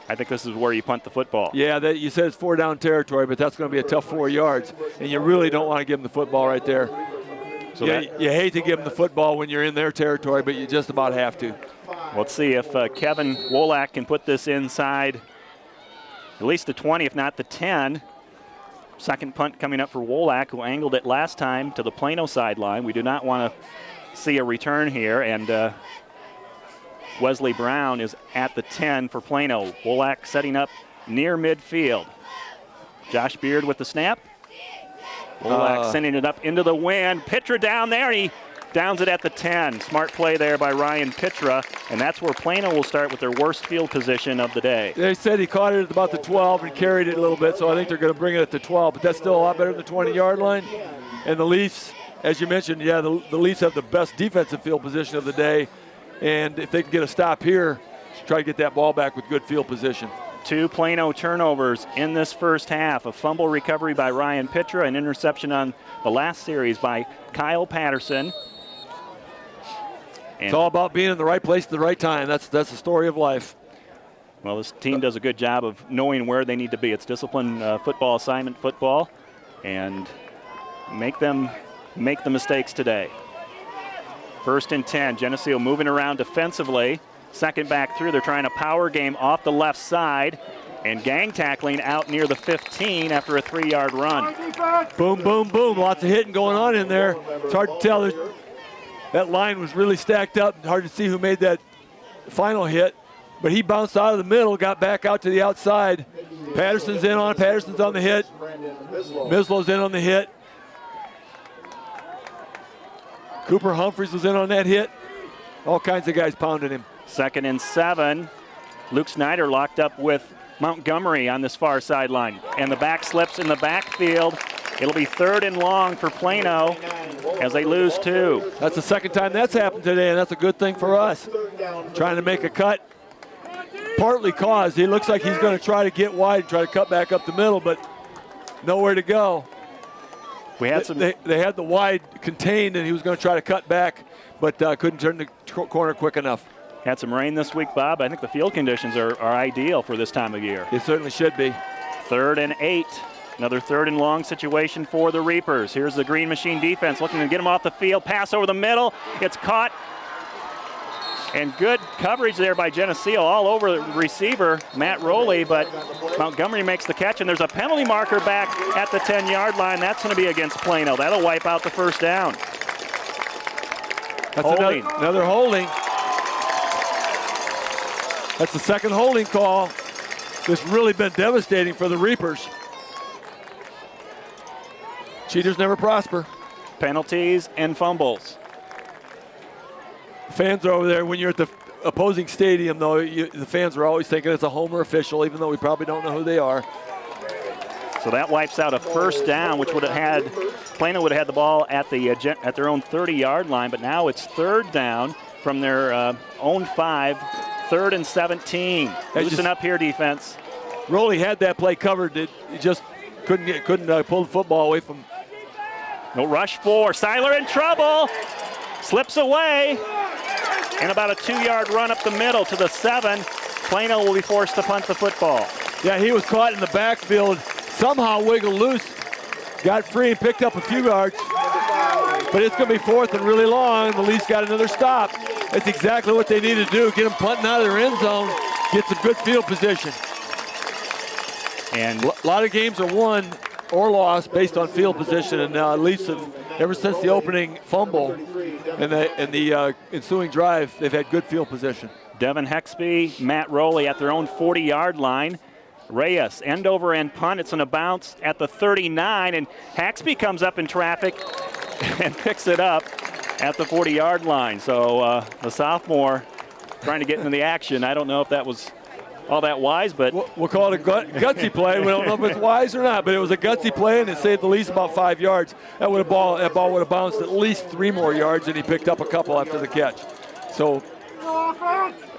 I think this is where you punt the football. Yeah, you said it's 4-down territory, but that's going to be a tough 4 yards. And you really don't want to give them the football right there. So you hate to give them the football when you're in their territory, but you just about have to. Let's see if Kevin Wolak can put this inside at least the 20, if not the 10. Second punt coming up for Wolak, who angled it last time to the Plano sideline. We do not want to see a return here, and Wesley Brown is at the 10 for Plano. Wolak setting up near midfield. Josh Beard with the snap. Wolak sending it up into the wind. Pitra down there, and he downs it at the 10. Smart play there by Ryan Pitra, and that's where Plano will start with their worst field position of the day. They said he caught it at about the 12 and carried it a little bit, so I think they're going to bring it at the 12, but that's still a lot better than the 20-yard line. And the Leafs, as you mentioned, yeah, the Leafs have the best defensive field position of the day, and if they can get a stop here, try to get that ball back with good field position. 2 Plano turnovers in this first half. A fumble recovery by Ryan Pitra, an interception on the last series by Kyle Patterson. It's all about being in the right place at the right time. That's the story of life. Well, this team does a good job of knowing where they need to be. It's disciplined football, assignment football, and make them make the mistakes today. 1st and 10. Geneseo moving around defensively. Second back through. They're trying a power game off the left side, and gang tackling out near the 15 after a 3-yard run. Boom, boom, boom. Lots of hitting going on in there. It's hard to tell. That line was really stacked up. Hard to see who made that final hit. But he bounced out of the middle, got back out to the outside. Patterson's on the hit. Mislow's in on the hit. Cooper Humphreys was in on that hit. All kinds of guys pounding him. 2nd and 7. Luke Snyder locked up with Montgomery on this far sideline. And the back slips in the backfield. It'll be 3rd and long for Plano as they lose 2. That's the second time that's happened today, and that's a good thing for us. Trying to make a cut. Partly caused. He looks like he's going to try to get wide and try to cut back up the middle, but nowhere to go. We had some. They had the wide contained, and he was going to try to cut back, but couldn't turn the corner quick enough. Had some rain this week, Bob. I think the field conditions are ideal for this time of year. It certainly should be. 3rd and 8. Another 3rd and long situation for the Reapers. Here's the Green Machine defense looking to get them off the field. Pass over the middle. It's caught. And good coverage there by Geneseo all over the receiver, Matt Rowley, but Montgomery makes the catch, and there's a penalty marker back at the 10-yard line. That's going to be against Plano. That'll wipe out the first down. That's another holding. That's the second holding call. It's really been devastating for the Reapers. Cheaters never prosper. Penalties and fumbles. Fans are over there. When you're at the opposing stadium, though, the fans are always thinking it's a homer official, even though we probably don't know who they are. So that wipes out a first down, which would have had Plano would have had the ball at their own 30-yard line, but now it's 3rd down from their own 5, 3rd and 17. Loosen up here, defense. Rowley had that play covered. He just couldn't pull the football away from. No rush for Seiler in trouble. Slips away. and about a 2-yard run up the middle to the 7. Plano will be forced to punt the football. Yeah, he was caught in the backfield, somehow wiggled loose, got free and picked up a few yards. But it's going to be 4th and really long. The Leafs got another stop. That's exactly what they need to do. Get them punting out of their end zone, get some good field position. And a lot of games are won or lost based on field position, and Leafs have, ever since the opening fumble and the ensuing drive, they've had good field position. Devin Hexby, Matt Rowley at their own 40-yard line. Reyes, end over end punt. It's going to bounce at the 39, and Haxby comes up in traffic and picks it up at the 40-yard line. So the sophomore trying to get into the action. I don't know if that was all that wise, but we'll call it a gutsy play. We don't know if it's wise or not, but it was a gutsy play, and it saved the Leafs about 5 yards. That ball would have bounced at least 3 more yards, and he picked up a couple after the catch. So,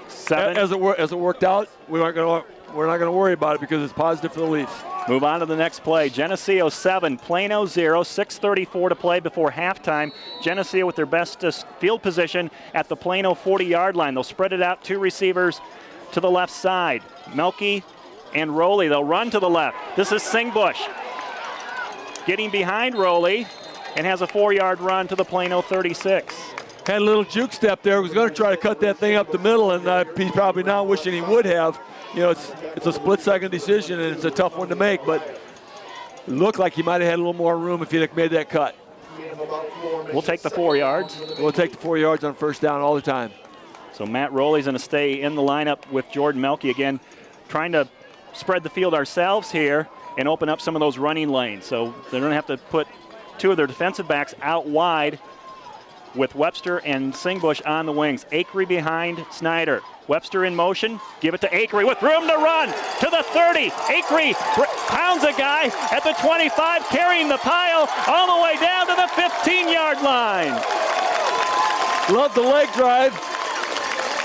7. As it worked out, we're not going to worry about it because it's positive for the Leafs. Move on to the next play. Geneseo 7, Plano 0, 6:34 to play before halftime. Geneseo with their best field position at the Plano 40-yard line. They'll spread it out, 2 receivers to the left side. Melky and Rowley, they'll run to the left. This is Singbush getting behind Rowley and has a 4-yard run to the Plano 36. Had a little juke step there. Was going to try to cut that thing up the middle, and he's probably now wishing he would have. You know, it's a split-second decision, and it's a tough one to make, but it looked like he might have had a little more room if he'd have made that cut. We'll take the 4 yards. We'll take the 4 yards on first down all the time. So Matt Rowley's going to stay in the lineup with Jordan Melky again, trying to spread the field ourselves here and open up some of those running lanes. So they're going to have to put 2 of their defensive backs out wide with Webster and Singbush on the wings. Akery behind Snyder. Webster in motion. Give it to Akery with room to run to the 30. Akery pounds a guy at the 25, carrying the pile all the way down to the 15-yard line. Love the leg drive.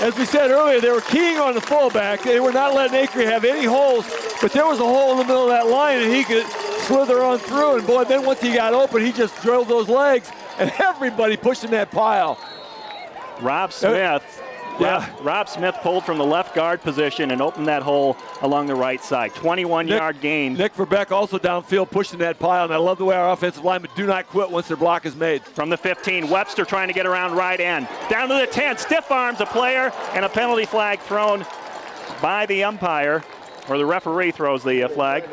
As we said earlier, they were keying on the fullback. They were not letting Akery have any holes, but there was a hole in the middle of that line, and he could slither on through. And boy, then once he got open, he just drilled those legs, and everybody pushing that pile. Rob Smith. Rob Smith pulled from the left guard position and opened that hole along the right side. 21-yard gain. Nick Verbeck also downfield pushing that pile, and I love the way our offensive linemen do not quit once their block is made. From the 15, Webster trying to get around right end. Down to the 10, stiff arms a player, and a penalty flag thrown by the umpire, or the referee throws the flag,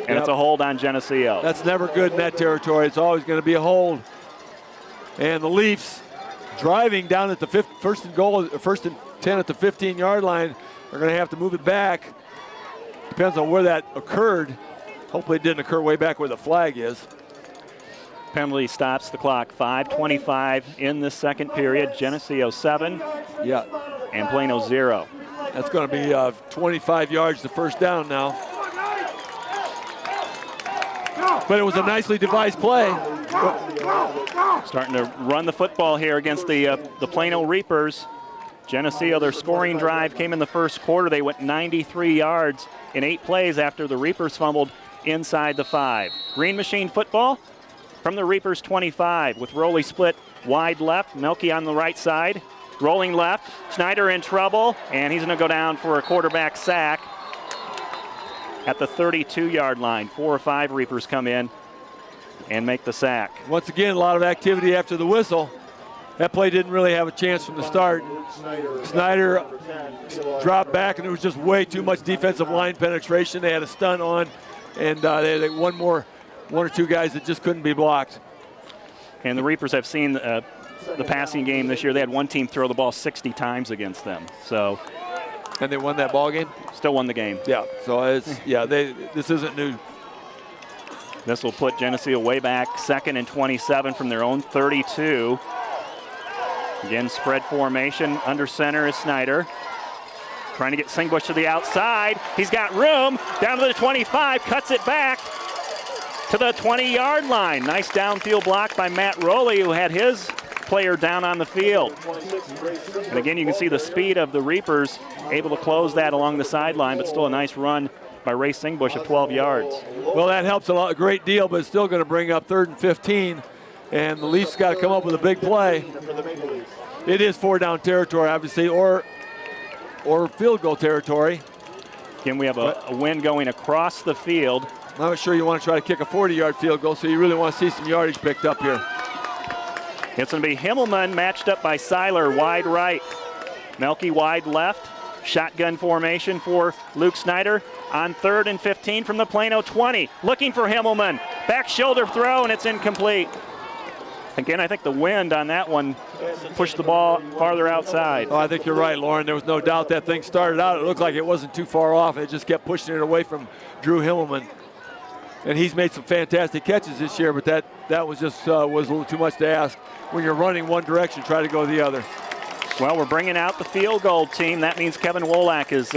and it's a hold on Geneseo. That's never good in that territory. It's always going to be a hold. And the Leafs, driving down at the first and 10 at the 15-yard line, are going to have to move it back. Depends on where that occurred. Hopefully it didn't occur way back where the flag is. Penalty stops the clock. 5:25 in the second period. Geneseo 7. Yeah. And Plano 0. That's going to be 25 yards to first down now. But it was a nicely devised play. Starting to run the football here against the Plano Reapers. Geneseo, their scoring drive came in the first quarter. They went 93 yards in 8 plays after the Reapers fumbled inside the 5. Green Machine football from the Reapers 25 with Rowley split wide left, Melky on the right side. Rolling left, Snyder in trouble, and he's going to go down for a quarterback sack at the 32-yard line. 4 or 5 Reapers come in and make the sack. Once again, a lot of activity after the whistle. That play didn't really have a chance from the start. Snyder dropped back, and there was just way too much defensive line penetration. They had a stunt on, and they had one or two guys that just couldn't be blocked. And the Reapers have seen the passing game this year. They had one team throw the ball 60 times against them. So, and they won that ball game? Still won the game. Yeah, so this isn't new. This will put Geneseo way back, 2nd and 27 from their own 32. Again, spread formation. Under center is Snyder. Trying to get Singbush to the outside. He's got room. Down to the 25, cuts it back to the 20-yard line. Nice downfield block by Matt Rowley, who had his player down on the field. And again, you can see the speed of the Reapers, able to close that along the sideline, but still a nice run by Ray Singbush of 12 yards. Well, that helps a great deal, but it's still going to bring up 3rd and 15, and the Leafs got to come up with a big play. it is 4-down territory, obviously, or field goal territory. Again, we have a wind going across the field. I'm not sure you want to try to kick a 40-yard field goal, so you really want to see some yardage picked up here. It's going to be Himmelman matched up by Seiler, wide right. Melky wide left. Shotgun formation for Luke Snyder on 3rd and 15 from the Plano 20. Looking for Himmelman. Back shoulder throw, and it's incomplete. Again, I think the wind on that one pushed the ball farther outside. Oh, I think you're right, Lauren. There was no doubt that thing started out. It looked like it wasn't too far off. It just kept pushing it away from Drew Himmelman. And he's made some fantastic catches this year, but that was just was a little too much to ask. When you're running one direction, try to go the other. Well, we're bringing out the field goal team. That means Kevin Wolak is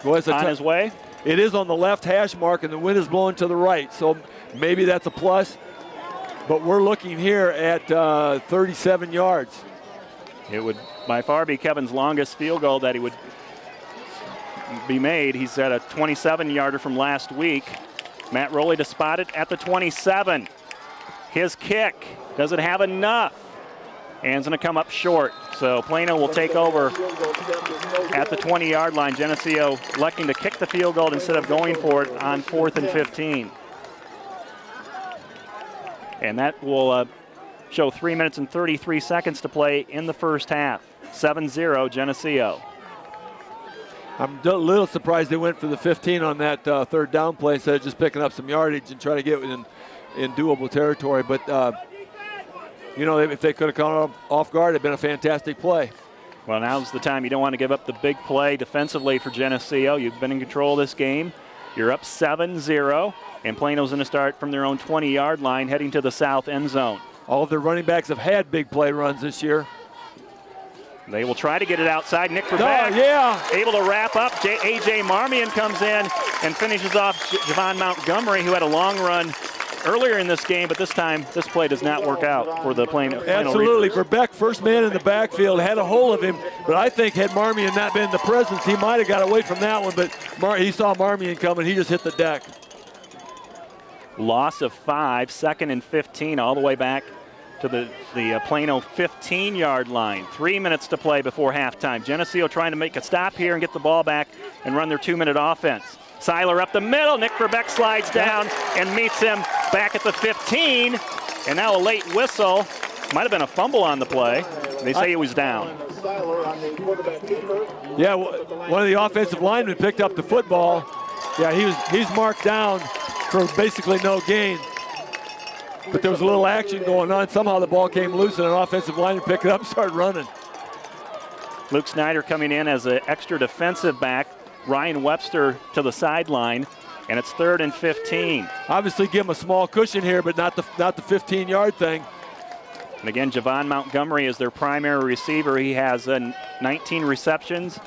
on his way. It is on the left hash mark, and the wind is blowing to the right, so maybe that's a plus. But we're looking here at 37 yards. It would by far be Kevin's longest field goal that he would be made. He's at a 27-yarder from last week. Matt Rowley to spot it at the 27. His kick doesn't have enough. And it's going to come up short. So Plano will take over at the 20-yard line. Geneseo electing to kick the field goal instead of going for it on 4th and 15. And that will show 3 minutes and 33 seconds to play in the first half. 7-0 Geneseo. I'm a little surprised they went for the 15 on that 3rd down play instead of just picking up some yardage and trying to get in doable territory. But, you know, if they could have come off guard, it'd been a fantastic play. Well, now's the time. You don't want to give up the big play defensively for Geneseo. You've been in control of this game. You're up 7-0, and Plano's going to start from their own 20-yard line, heading to the south end zone. All of their running backs have had big play runs this year. They will try to get it outside. Nick Verbeck able to wrap up. A.J. Marmion comes in and finishes off Javon Montgomery, who had a long run earlier in this game, but this time this play does not work out for the Plano Absolutely. Reapers. Verbeck, first man in the backfield, had a hold of him, but I think had Marmion not been in the presence, he might have got away from that one, but he saw Marmion coming. He just hit the deck. Loss of 5, 2nd and 15, all the way back to the Plano 15-yard line. 3 minutes to play before halftime. Geneseo trying to make a stop here and get the ball back and run their 2-minute offense. Seiler up the middle. Nick Verbeck slides down and meets him back at the 15. And now a late whistle. Might have been a fumble on the play. They say he was down. Yeah, one of the offensive linemen picked up the football. Yeah, he's marked down for basically no gain. But there was a little action going on. Somehow the ball came loose and an offensive lineman picked it up and started running. Luke Snyder coming in as an extra defensive back. Ryan Webster to the sideline, and it's 3rd and 15. Obviously give him a small cushion here, but not the 15-yard thing. And again, Javon Montgomery is their primary receiver. He has 19 receptions.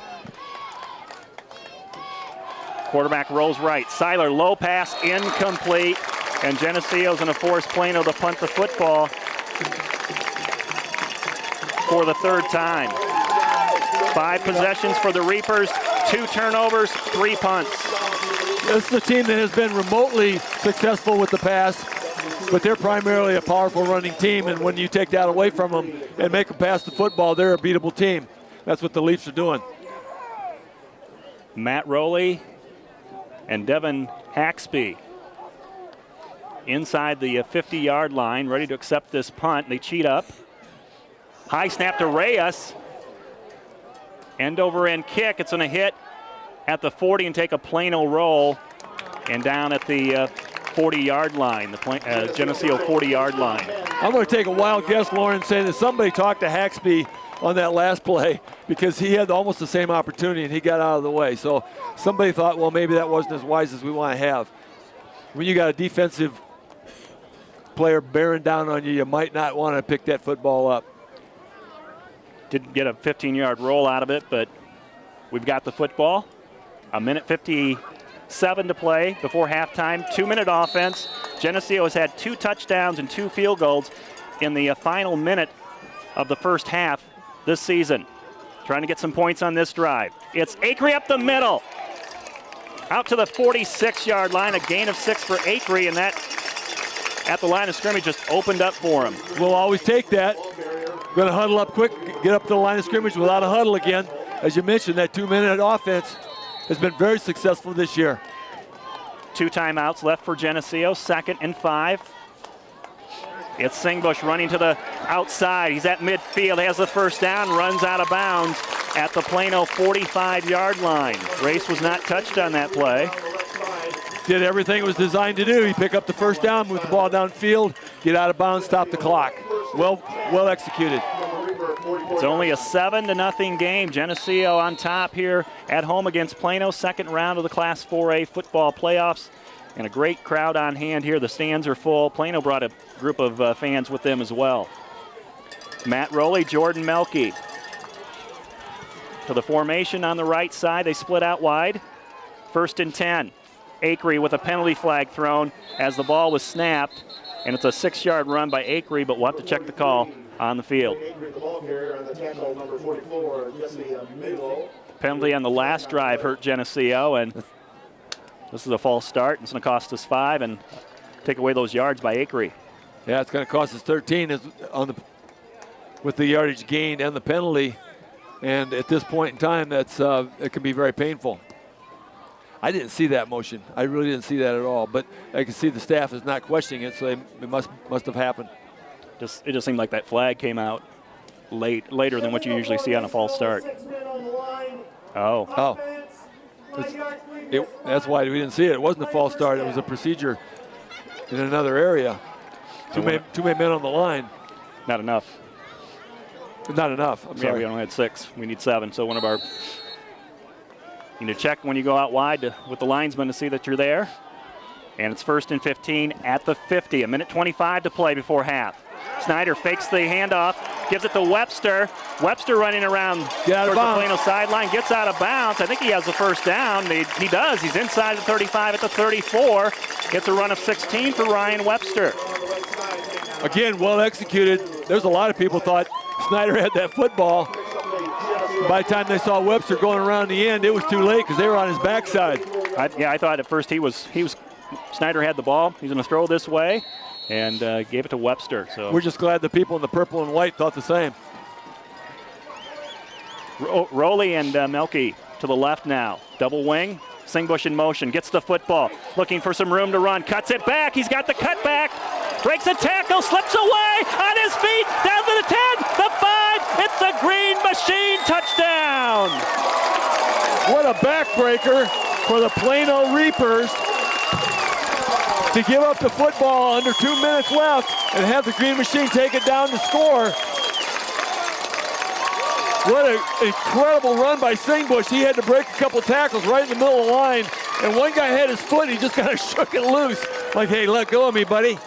Quarterback rolls right. Seiler, low pass, incomplete. And Geneseo's going to force Plano to punt the football for the 3rd time. 5 possessions for the Reapers, 2 turnovers, 3 punts. This is a team that has been remotely successful with the pass, but they're primarily a powerful running team, and when you take that away from them and make them pass the football, they're a beatable team. That's what the Leafs are doing. Matt Rowley and Devin Haxby inside the 50-yard line, ready to accept this punt. They cheat up. High snap to Reyes. End over end kick. It's going to hit at the 40 and take a Plano roll, and down at the 40-yard line, the Geneseo 40-yard line. I'm going to take a wild guess, Lauren, saying that somebody talked to Haxby on that last play because he had almost the same opportunity and he got out of the way. So somebody thought, well, maybe that wasn't as wise as we want to have. When you got a defensive player bearing down on you, you might not want to pick that football up. Didn't get a 15-yard roll out of it, but we've got the football. 1:57 to play before halftime. 2-minute offense. Geneseo has had 2 touchdowns and 2 field goals in the final minute of the first half this season. Trying to get some points on this drive. It's Acree up the middle. Out to the 46-yard line. A gain of 6 for Acree, and that at the line of scrimmage just opened up for him. We'll always take that. going to huddle up quick, get up to the line of scrimmage without a huddle again. As you mentioned, that 2-minute offense has been very successful this year. 2 timeouts left for Geneseo, 2nd and 5. It's Singbush running to the outside. He's at midfield, has the first down, runs out of bounds at the Plano 45-yard line. Race was not touched on that play. Did everything it was designed to do. He picked up the first down, move the ball downfield, get out of bounds, stop the clock. Well executed. It's only a 7-0 game. Geneseo on top here at home against Plano. 2nd round of the Class 4A football playoffs. And a great crowd on hand here. The stands are full. Plano brought a group of fans with them as well. Matt Rowley, Jordan Melke. To the formation on the right side. They split out wide. 1st and 10. Akery with a penalty flag thrown as the ball was snapped. And it's a 6-yard run by Akery, but we'll have to check the call on the field. Penalty on the last drive hurt Geneseo, and this is a false start. It's going to cost us 5 and take away those yards by Akery. Yeah, it's going to cost us 13 with the yardage gained and the penalty. And at this point in time, it can be very painful. I didn't see that motion. I really didn't see that at all. But I can see the staff is not questioning it, so it must have happened. It just seemed like that flag came out later than what you usually see on a false start. Oh. That's why we didn't see it. It wasn't a false start. It was a procedure in another area. Too many men on the line. Not enough. Not enough. I'm sorry. We only had 6. We need 7. So you need to check when you go out wide with the linesman to see that you're there. And it's 1st and 15 at the 50. 1:25 to play before half. Snyder fakes the handoff, gives it to Webster. Webster running around towards the Plano sideline, gets out of bounds. I think he has the first down. He does. He's inside the 35 at the 34. Gets a run of 16 for Ryan Webster. Again, well executed. There's a lot of people thought Snyder had that football. By the time they saw Webster going around the end, it was too late because they were on his backside. I thought at first Snyder had the ball. He's going to throw this way, and gave it to Webster. So we're just glad the people in the purple and white thought the same. Rowley and Melke to the left now. Double wing. Singbush in motion. Gets the football. Looking for some room to run. Cuts it back. He's got the cutback. Breaks a tackle. Slips away. On his feet. Down to the 10. The 5. It's a Green Machine touchdown. What a backbreaker for the Plano Reapers to give up the football under 2 minutes left and have the Green Machine take it down to score. What an incredible run by Singbush. He had to break a couple tackles right in the middle of the line, and one guy had his foot. He just kind of shook it loose. Like, hey, let go of me, buddy.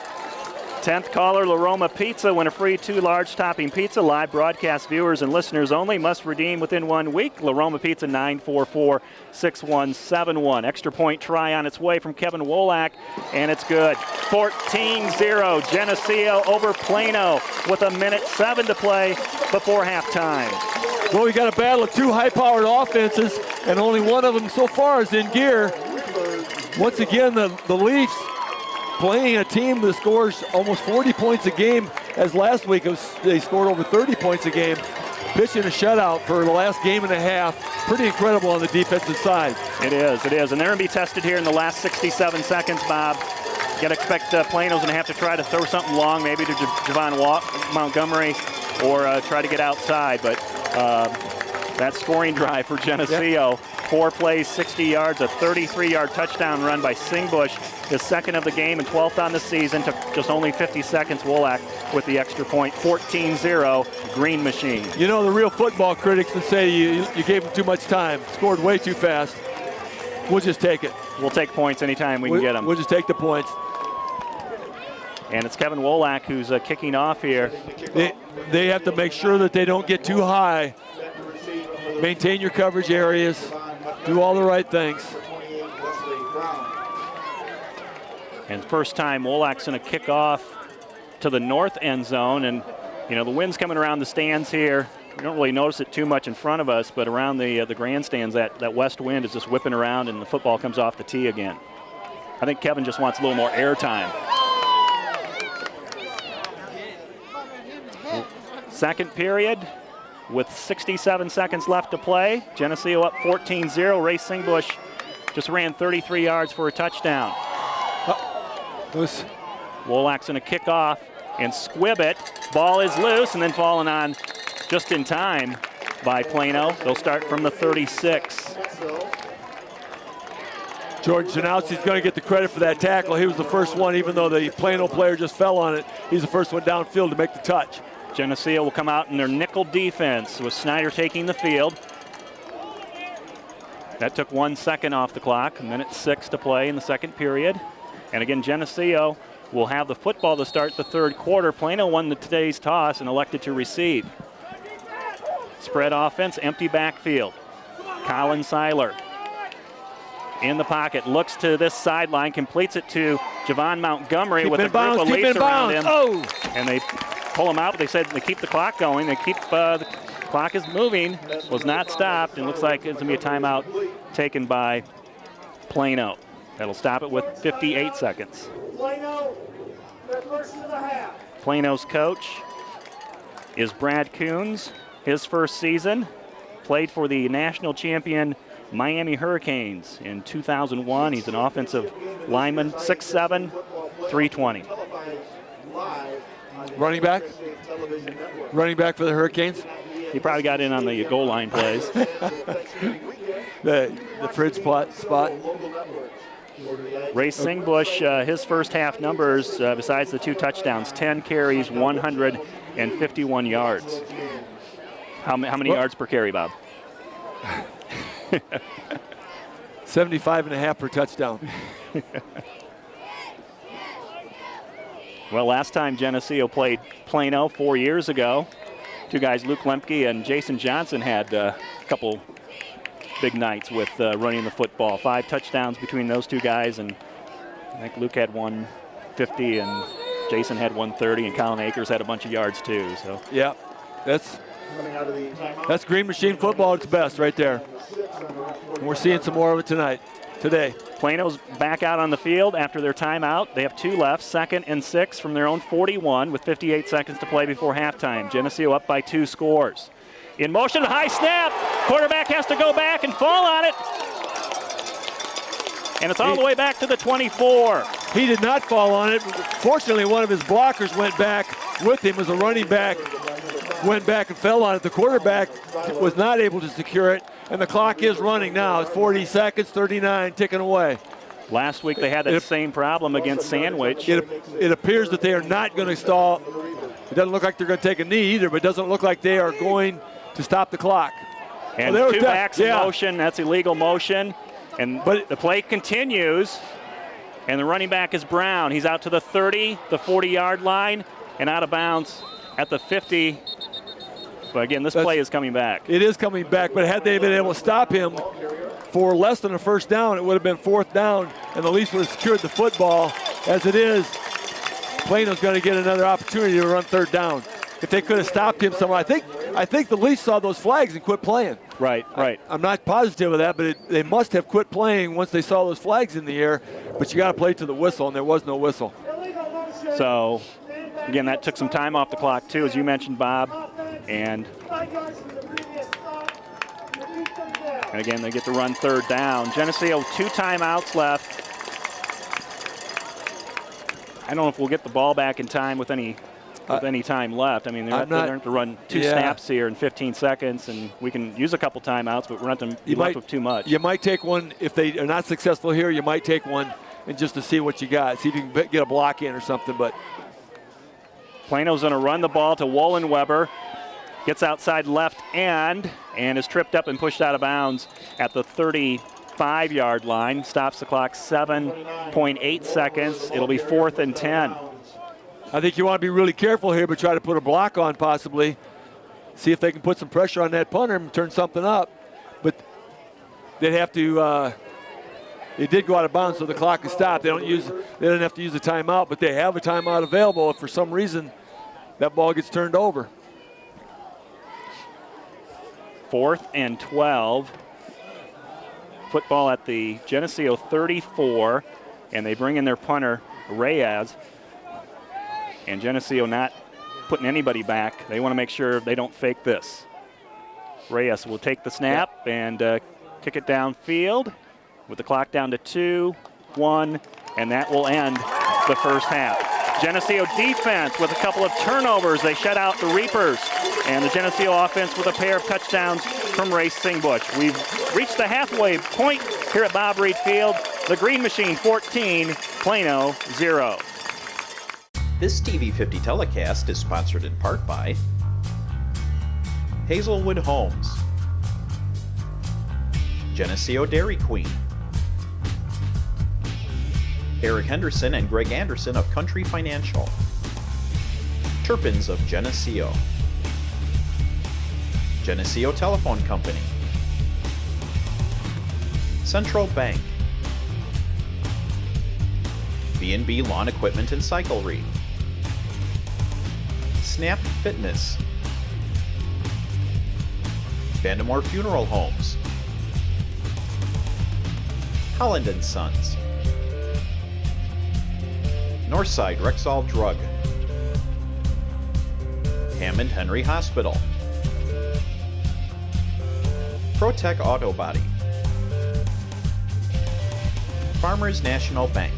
10th caller, La Roma Pizza. Win a free 2 large topping pizza. Live broadcast viewers and listeners only. Must redeem within 1 week. La Roma Pizza, 944-6171. Extra point try on its way from Kevin Wolak, and it's good. 14-0. Geneseo over Plano with 1:07 to play before halftime. Well, we got a battle of 2 high-powered offenses, and only one of them so far is in gear. Once again, the Leafs playing a team that scores almost 40 points a game, as last week they scored over 30 points a game, pitching a shutout for the last game and a half. Pretty incredible on the defensive side. It is. And they're going to be tested here in the last 67 seconds, Bob. You got to expect Plano's going to have to try to throw something long, maybe to Javon Montgomery, or try to get outside. But that scoring drive for Geneseo, 4 plays, 60 yards, a 33-yard touchdown run by Singbush, his 2nd of the game and 12th on the season. Took just only 50 seconds. Wolak with the extra point. 14-0, Green Machine. You know, the real football critics would say you gave them too much time, scored way too fast. We'll just take it. We'll take points anytime we can get them. We'll just take the points. And it's Kevin Wolak who's kicking off here. They have to make sure that they don't get too high. Maintain your coverage areas. Do all the right things. And first time Wolak's going to kick off to the north end zone. And, you know, the wind's coming around the stands here. You don't really notice it too much in front of us, but around the grandstands, that west wind is just whipping around and the football comes off the tee again. I think Kevin just wants a little more air time. Second period with 67 seconds left to play. Geneseo up 14-0. Ray Singbush just ran 33 yards for a touchdown. Wolak's going to kick off and squib it. Ball is loose and then falling on just in time by Plano. They'll start from the 36. George Janowski's going to get the credit for that tackle. He was the first one, even though the Plano player just fell on it. He's the first one downfield to make the touch. Geneseo will come out in their nickel defense with Snyder taking the field. That took 1 second off the clock, 1:06 to play in the second period. And again, Geneseo will have the football to start the third quarter. Plano won today's toss and elected to receive. Spread offense, empty backfield. Colin Seiler in the pocket, looks to this sideline, completes it to Javon Montgomery with a group of Leafs around him. Oh. And they pull him out, but they said they keep the clock going. They keep the clock is moving, was not stopped, and looks like it's going to be a timeout taken by Plano. That'll stop it with 58 seconds. Plano's coach is Brad Coons. His first season, played for the national champion Miami Hurricanes in 2001. He's an offensive lineman, 6'7", 320. Running back? Running back for the Hurricanes? He probably got in on the goal line plays. the fridge spot. Ray Singbush, his first half numbers, besides the 2 touchdowns, 10 carries, 151 yards. How many yards per carry, Bob? 75.5 per touchdown. Well, last time Geneseo played Plano 4 years ago, 2 guys, Luke Lemke and Jason Johnson, had a couple big nights with running the football. 5 touchdowns between those 2 guys, and I think Luke had 150 and Jason had 130, and Colin Akers had a bunch of yards too. So yeah, that's Green Machine football at its best right there. And we're seeing some more of it today. Plano's back out on the field after their timeout. They have 2 left, 2nd and 6 from their own 41 with 58 seconds to play before halftime. Geneseo up by 2 scores. In motion, high snap. Quarterback has to go back and fall on it. And it's all the way back to the 24. He did not fall on it. Fortunately, one of his blockers went back with him as a running back, went back and fell on it. The quarterback was not able to secure it, and the clock is running now. It's 40 seconds, 39 ticking away. Last week they had that same problem against Sandwich. It appears that they are not going to stall. It doesn't look like they're going to take a knee either, but it doesn't look like they are going to stop the clock. And 2 backs in motion, that's illegal motion. But the play continues, and the running back is Brown. He's out to the 30, the 40-yard line, and out of bounds at the 50. But again, this play is coming back. It is coming back, but had they been able to stop him for less than a first down, it would have been 4th down, and the Leafs would have secured the football. As it is, Plano's going to get another opportunity to run 3rd down. If they could have stopped him somewhere, I think the Leafs saw those flags and quit playing. Right. I'm not positive of that, but they must have quit playing once they saw those flags in the air. But you got to play to the whistle, and there was no whistle. So, again, that took some time off the clock too, as you mentioned, Bob. And again, they get to run 3rd down. Geneseo 2 timeouts left. I don't know if we'll get the ball back in time with any time left. I mean, they're going to run 2 snaps here in 15 seconds, and we can use a couple timeouts, but we're not going to be left with too much. You might take one. If they are not successful here, you might take one and just to see what you got. See if you can get a block in or something. But Plano's going to run the ball to Wollenweber. Gets outside left end and is tripped up and pushed out of bounds at the 35-yard line. Stops the clock, 7.8 seconds. It'll be 4th and 10. I think you want to be really careful here, but try to put a block on possibly. See if they can put some pressure on that punter and turn something up. But they'd have to, it did go out of bounds, so the clock is stopped. They don't have to use a timeout, but they have a timeout available if for some reason that ball gets turned over. 4th and 12. Football at the Geneseo 34, and they bring in their punter, Reyes. And Geneseo not putting anybody back. They want to make sure they don't fake this. Reyes will take the snap and kick it downfield with the clock down to 2, 1, and that will end the first half. Geneseo defense with a couple of turnovers. They shut out the Reapers. And the Geneseo offense with a pair of touchdowns from Ray Singbush. We've reached the halfway point here at Bob Reed Field. The Green Machine 14, Plano 0. This TV 50 telecast is sponsored in part by Hazelwood Homes, Geneseo Dairy Queen, Eric Henderson and Greg Anderson of Country Financial, Turpins of Geneseo, Geneseo Telephone Company, Central Bank, B&B Lawn Equipment and Cyclery, Snap Fitness, Vandemore Funeral Homes, Holland & Sons, Northside Rexall Drug, Hammond Henry Hospital, ProTech Auto Body, Farmers National Bank.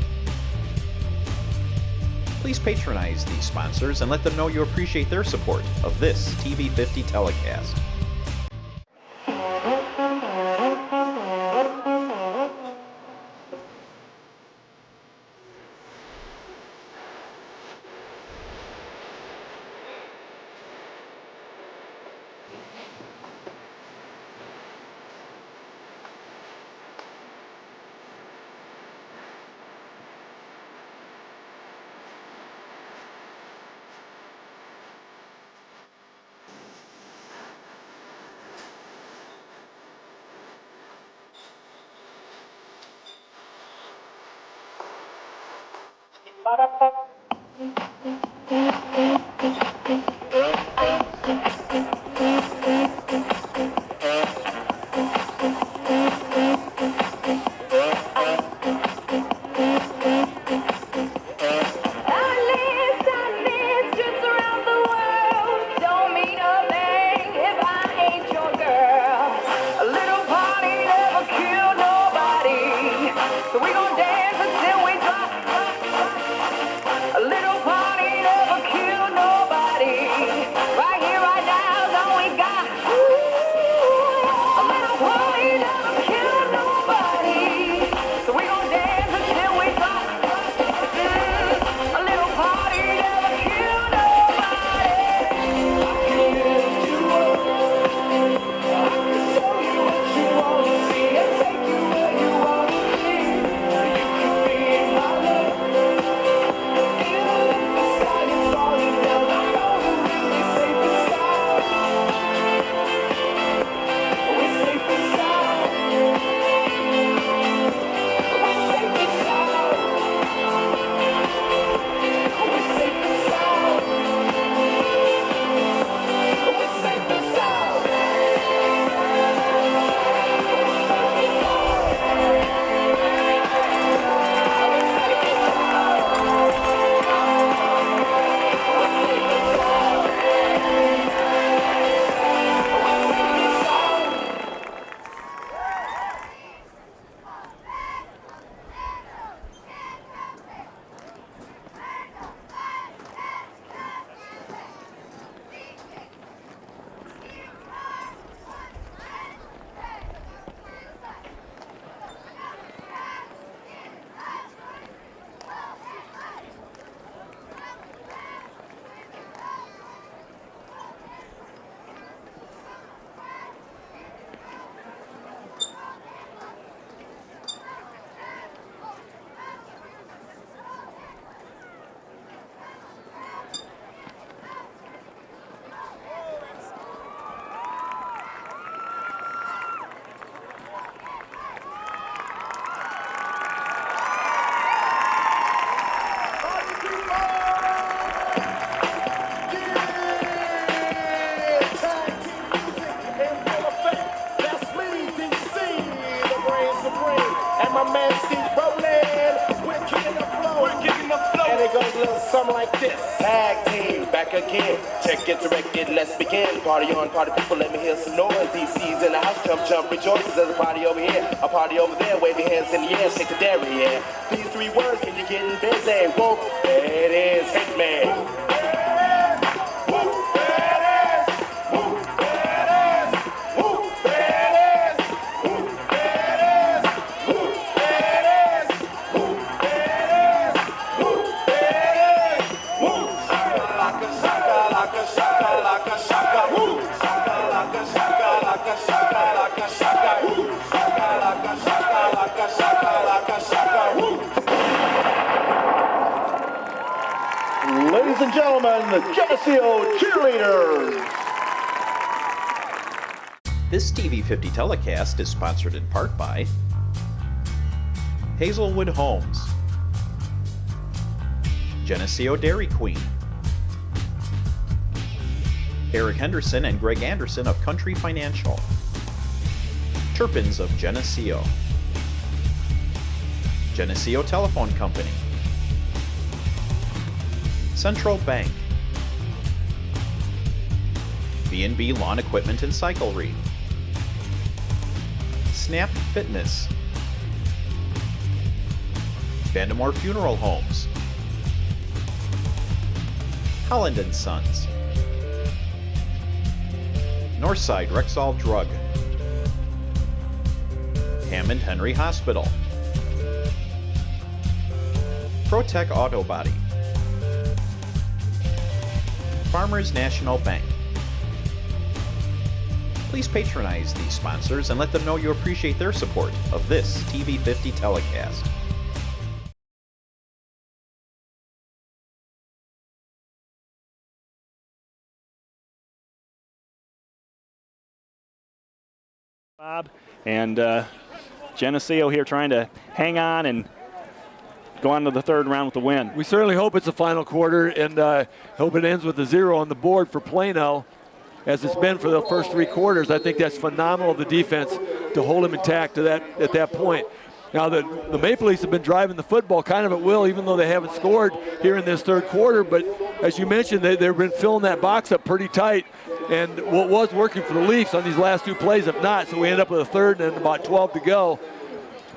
Please patronize these sponsors and let them know you appreciate their support of this TV 50 telecast. We gon' dance until we drop. A little party never kills. can. Check it, direct it, let's begin. Party on, party people, let me hear some noise. DC's in the house, jump, jump, rejoices. There's a party over here, a party over there. Wave your hands in the air, shake the dairy, yeah. These 3 words, can you getting busy? Whoa, there it is, hit me. Ladies and gentlemen, the Geneseo Cheerleaders. This TV50 telecast is sponsored in part by Hazelwood Homes, Geneseo Dairy Queen, Eric Henderson and Greg Anderson of Country Financial, Turpins of Geneseo, Geneseo Telephone Company, Central Bank, B&B Lawn Equipment and Cyclery, Snap Fitness, Vandemore Funeral Homes, Holland & Sons, Northside Rexall Drug, Hammond Henry Hospital, ProTech Auto Body, Farmers National Bank. Please patronize these sponsors and let them know you appreciate their support of this TV50 telecast. Bob and Geneseo here trying to hang on and go on to the 3rd round with the win. We certainly hope it's a final quarter and hope it ends with a 0 on the board for Plano, as it's been for the first 3 quarters. I think that's phenomenal of the defense to hold them intact to that at that point. Now the Maple Leafs have been driving the football kind of at will, even though they haven't scored here in this 3rd quarter. But as you mentioned, they've been filling that box up pretty tight. And what was working for the Leafs on these last 2 plays, if not, so we end up with a 3rd and about 12 to go,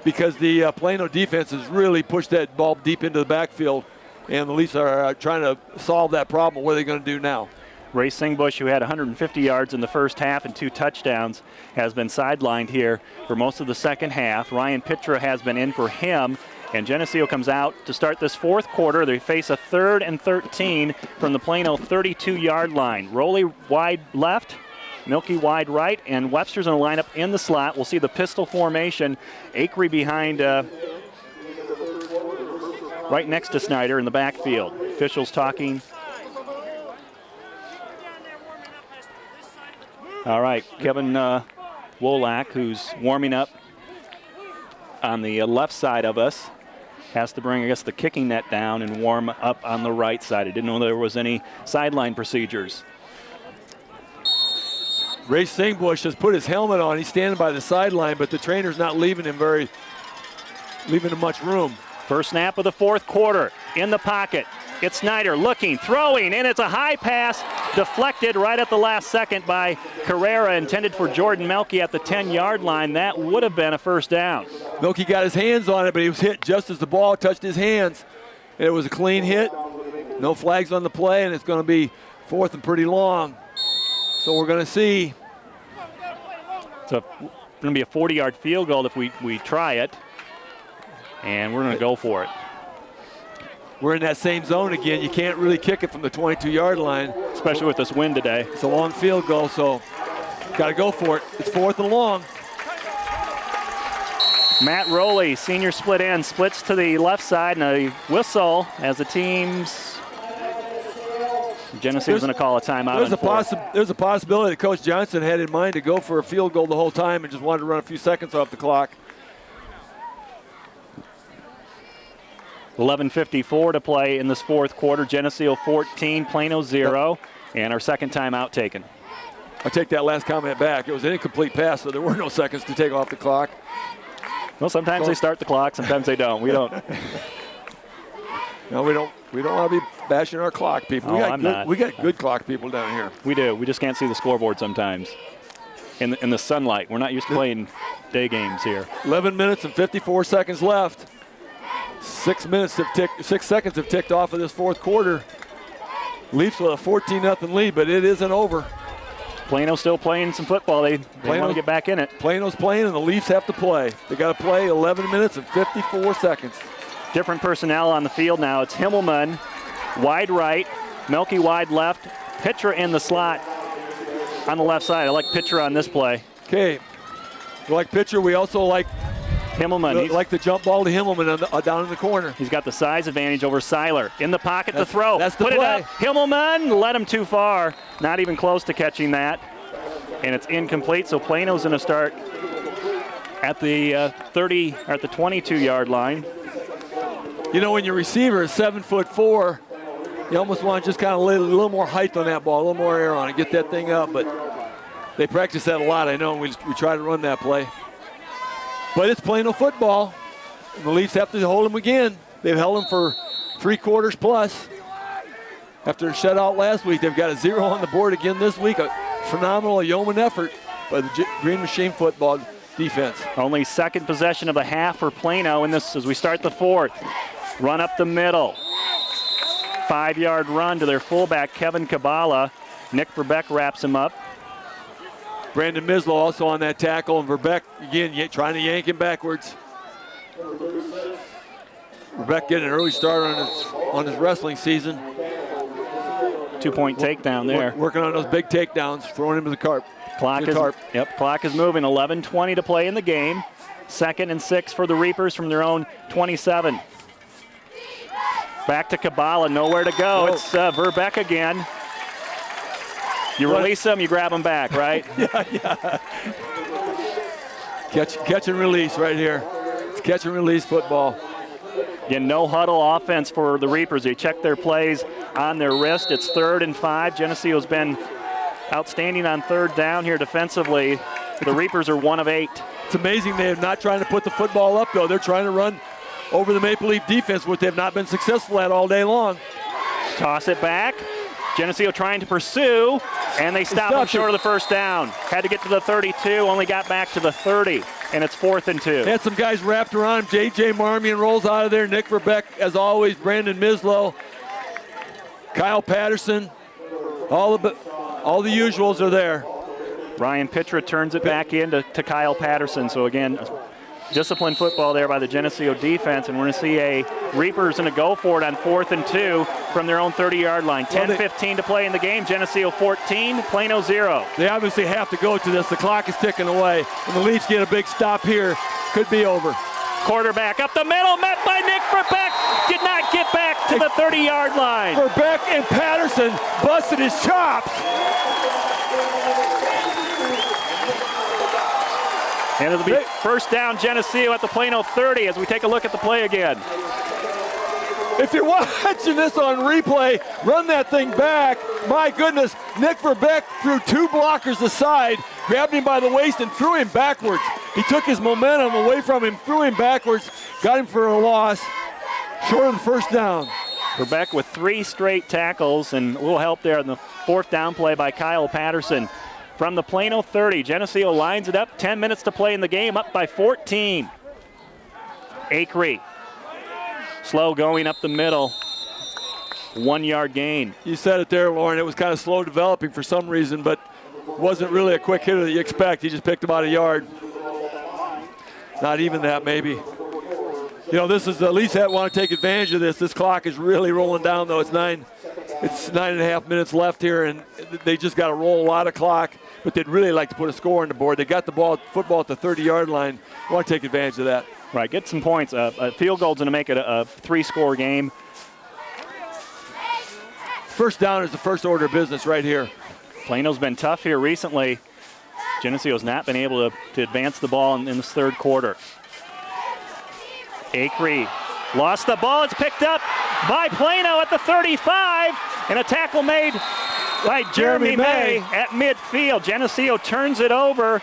because the Plano defense has really pushed that ball deep into the backfield, and the Leafs are trying to solve that problem. What are they going to do now? Ray Singbush, who had 150 yards in the first half and 2 touchdowns, has been sidelined here for most of the second half. Ryan Pitra has been in for him, and Geneseo comes out to start this 4th quarter. They face a 3rd and 13 from the Plano 32-yard line. Rowley wide left, Milky wide right, and Webster's going to line up in the slot. We'll see the pistol formation. Akery behind, right next to Snyder in the backfield. Officials talking. All right, Kevin Wolak, who's warming up on the left side of us, has to bring, I guess, the kicking net down and warm up on the right side. I didn't know there was any sideline procedures. Ray Singbush has put his helmet on. He's standing by the sideline, but the trainer's not leaving him much room. First snap of the 4th quarter. In the pocket. It's Snyder looking, throwing, and it's a high pass deflected right at the last second by Carrera, intended for Jordan Melke at the 10-yard line. That would have been a first down. Melke got his hands on it, but he was hit just as the ball touched his hands. It was a clean hit. No flags on the play, and it's going to be 4th and pretty long. So we're going to see. It's going to be a 40-yard field goal if we try it, and we're going to go for it. We're in that same zone again. You can't really kick it from the 22-yard line. Especially with this wind today. It's a long field goal, so got to go for it. It's 4th and long. Matt Rowley, senior split end, splits to the left side, and a whistle as the team's. Geneseo's going to call a timeout. There's a possibility that Coach Johnson had in mind to go for a field goal the whole time and just wanted to run a few seconds off the clock. 11:54 to play in this 4th quarter. Geneseo 14, Plano 0, and our second timeout taken. I take that last comment back. It was an incomplete pass, so there were no seconds to take off the clock. Well, sometimes they start the clock, sometimes they don't. We don't. No, we don't want to be bashing our clock people. Oh, We got good clock people down here. We do. We just can't see the scoreboard sometimes. In the sunlight. We're not used to playing day games here. 11 minutes and 54 seconds left. 6 seconds have ticked off of this fourth quarter. Leafs with a 14-0 lead, but it isn't over. Plano still playing some football. They want to get back in it. Plano's playing, and the Leafs have to play. They got to play 11 minutes and 54 seconds. Different personnel on the field now. It's Himmelman, wide right, Melky wide left, Pitcher in the slot on the left side. I like Pitcher on this play. Okay. We like Pitcher. We also like Himmelman. Like the jump ball to Himmelman down in the corner. He's got the size advantage over Seiler. In the pocket to throw. That's the Put play. It up. Himmelman led him too far. Not even close to catching that. And it's incomplete, so Plano's going to start at the 30 or at the 22-yard line. You know, when your receiver is 7'4", you almost want to just kind of lay a little more height on that ball, a little more air on it, get that thing up. But they practice that a lot, I know, and we try to run that play. But it's Plano football. And the Leafs have to hold them again. They've held them for 3 quarters plus. After a shutout last week, they've got a 0 on the board again this week. A phenomenal yeoman effort by the Green Machine football defense. Only second possession of the half for Plano in this as we start the fourth. Run up the middle. 5-yard run to their fullback, Kevin Kabala. Nick Verbeck wraps him up. Brandon Mislow also on that tackle, and Verbeck again trying to yank him backwards. Verbeck getting an early start on his wrestling season. 2-point takedown there. Working on those big takedowns, throwing him to the carp. Clock is moving. 11:20 to play in the game. 2nd and 6 for the Reapers from their own 27. Back to Kabala, nowhere to go. Whoa. It's Verbeck again. You release him, you grab him back, right? Yeah. Catch and release right here. It's catch and release football. Again, no huddle offense for the Reapers. They check their plays on their wrist. It's 3rd and 5. Geneseo's been outstanding on 3rd down here defensively. The Reapers are 1 of 8. It's amazing they're not trying to put the football up, though. They're trying to run over the Maple Leaf defense, which they've not been successful at all day long. Toss it back. Geneseo trying to pursue, and they stop him short of the first down. Had to get to the 32, only got back to the 30, and it's 4th and 2. They had some guys wrapped around him. J.J. Marmion rolls out of there. Nick Verbeck, as always. Brandon Mislow. Kyle Patterson. All the usuals are there. Ryan Pitra turns it back in to Kyle Patterson. So again, disciplined football there by the Geneseo defense, and we're going to see a Reapers going to go for it on 4th and 2 from their own 30-yard line. 10-15 to play in the game. Geneseo 14, Plano 0. They obviously have to go to this. The clock is ticking away, and the Leafs get a big stop here. Could be over. Quarterback up the middle, met by Nick Verbeck. Did not get back to the 30-yard line. Verbeck and Patterson busted his chops. And it'll be first down Geneseo at the Plano 30 as we take a look at the play again. If you're watching this on replay, run that thing back. My goodness, Nick Verbeck threw 2 blockers aside, grabbed him by the waist and threw him backwards. He took his momentum away from him, threw him backwards, got him for a loss, short of the first down. Verbeck with 3 straight tackles, and a little help there in the 4th down play by Kyle Patterson. From the Plano 30, Geneseo lines it up, 10 minutes to play in the game, up by 14. Acree, slow going up the middle, 1-yard gain. You said it there, Lauren. It was kind of slow developing for some reason, but wasn't really a quick hitter that you expect. He just picked about a yard. Not even that, maybe. You know, this is the Leafs want to take advantage of this. This clock is really rolling down, though. It's 9.5 minutes left here, and they just got to roll a lot of clock, but they'd really like to put a score on the board. They got the football at the 30-yard line. Want to take advantage of that. Right, get some points. A field goal's going to make it a 3-score game. First down is the first order of business right here. Plano's been tough here recently. Geneseo's not been able to advance the ball in this 3rd quarter. Acree lost the ball. It's picked up by Plano at the 35, and a tackle made by Jeremy May at midfield. Geneseo turns it over,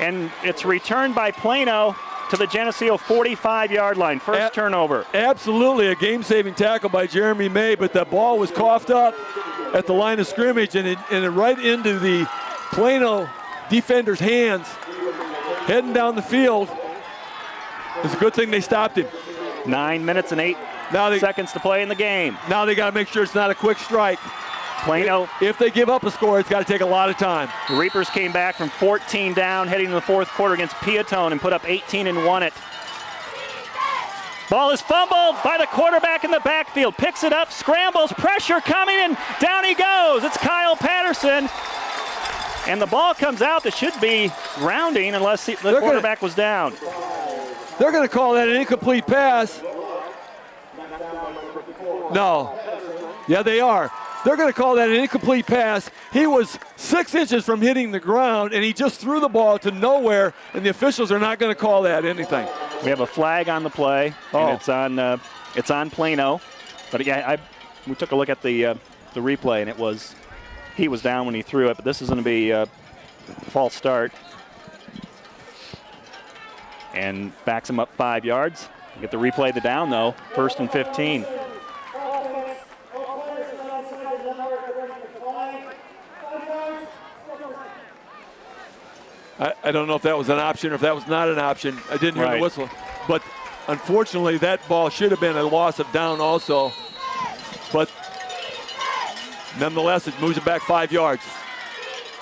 and it's returned by Plano to the Geneseo 45-yard line. First turnover. Absolutely a game-saving tackle by Jeremy May, but that ball was coughed up at the line of scrimmage and it right into the Plano defender's hands, heading down the field. It's a good thing they stopped him. 9 minutes and 8 seconds to play in the game. Now they got to make sure it's not a quick strike. Plano. If they give up a score, it's got to take a lot of time. The Reapers came back from 14 down heading to the fourth quarter against Piatone and put up 18 and won it. Ball is fumbled by the quarterback in the backfield. Picks it up, scrambles, pressure coming, and down he goes. It's Kyle Patterson. And the ball comes out that should be grounding unless the quarterback was down. They're going to call that an incomplete pass. No. Yeah, they are. They're going to call that an incomplete pass. He was 6 inches from hitting the ground, and he just threw the ball to nowhere, and the officials are not going to call that anything. We have a flag on the play, and it's on Plano. But yeah, we took a look at the replay, and he was down when he threw it, but this is going to be a false start. And backs him up 5 yards. Get the replay of the down, though. 1st and 15. I don't know if that was an option or if that was not an option. I didn't hear the whistle. But unfortunately, that ball should have been a loss of down also. But nonetheless, it moves it back 5 yards.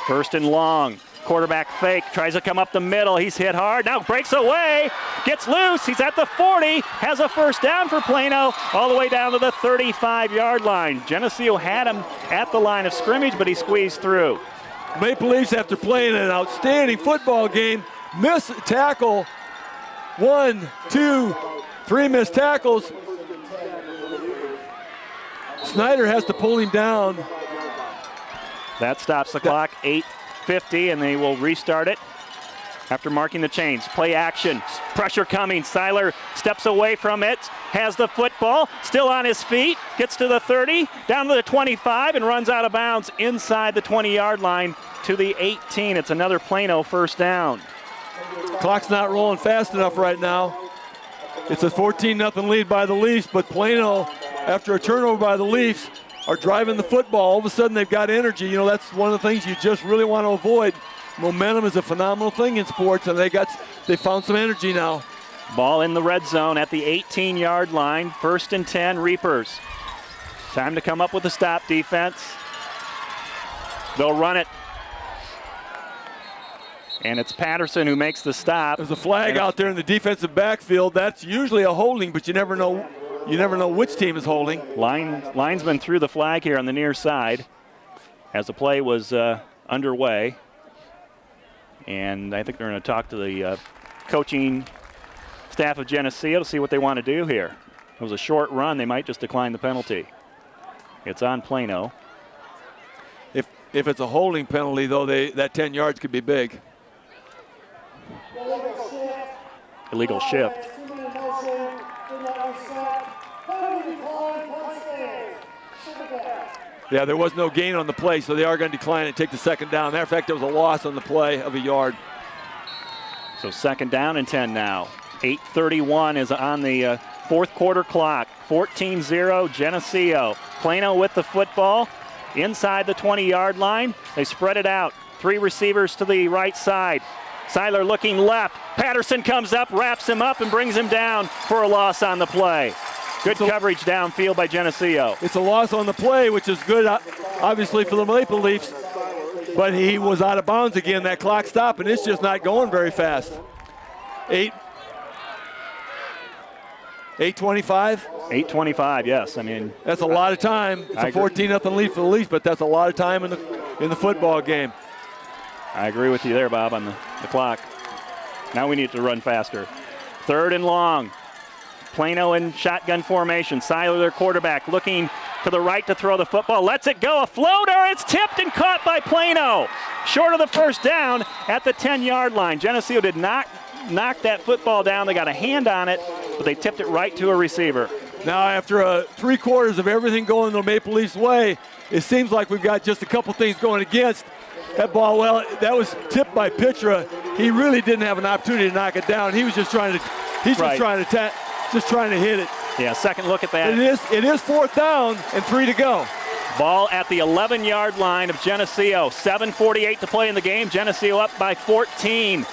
1st and long. Quarterback fake, tries to come up the middle. He's hit hard, now breaks away, gets loose. He's at the 40, has a first down for Plano, all the way down to the 35-yard line. Geneseo had him at the line of scrimmage, but he squeezed through. Maple Leafs, after playing an outstanding football game, miss tackle. 1, 2, 3 missed tackles. Snyder has to pull him down. That stops the clock, 8:50, and they will restart it after marking the chains. Play action, pressure coming. Seiler steps away from it, has the football, still on his feet, gets to the 30, down to the 25, and runs out of bounds inside the 20-yard line to the 18. It's another Plano first down. Clock's not rolling fast enough right now. It's a 14-0 lead by the Leafs, but Plano, after a turnover by the Leafs, are driving the football. All of a sudden they've got energy. You know, that's one of the things you just really want to avoid. Momentum is a phenomenal thing in sports, and they found some energy now. Ball in the red zone at the 18-yard line. 1st and 10, Reapers. Time to come up with a stop defense. They'll run it. And it's Patterson who makes the stop. There's a flag out there in the defensive backfield. That's usually a holding, but you never know which team is holding. Linesman threw the flag here on the near side as the play was underway. And I think they're going to talk to the coaching staff of Geneseo to see what they want to do here. It was a short run. They might just decline the penalty. It's on Plano. If it's a holding penalty, though, that 10 yards could be big. Illegal shift. Yeah, there was no gain on the play, so they are going to decline and take the second down. Matter of fact, there was a loss on the play of a yard. So 2nd down and 10 now. 8:31 is on the fourth quarter clock. 14-0 Geneseo. Plano with the football inside the 20-yard line. They spread it out. 3 receivers to the right side. Seiler looking left. Patterson comes up, wraps him up, and brings him down for a loss on the play. Good coverage downfield by Geneseo. It's a loss on the play, which is good, obviously, for the Maple Leafs. But he was out of bounds again. That clock stopped, and it's just not going very fast. 8:25? 8:25, yes. I mean, that's a lot of time. It's a 14-0 lead for the Leafs, but that's a lot of time in the football game. I agree with you there, Bob, on the clock. Now we need to run faster. 3rd and long. Plano in shotgun formation. Seiler, their quarterback, looking to the right to throw the football. Lets it go. A floater. It's tipped and caught by Plano. Short of the first down at the 10-yard line. Geneseo did not knock that football down. They got a hand on it, but they tipped it right to a receiver. Now, after 3 quarters of everything going the Maple Leafs' way, it seems like we've got just a couple things going against. That ball, well, that was tipped by Pitra. he really didn't have an opportunity to knock it down. He was just trying to, just trying to hit it. Yeah, second look at that. It is 4th down and 3 to go. Ball at the 11-yard line of Geneseo. 7:48 to play in the game. Geneseo up by 14.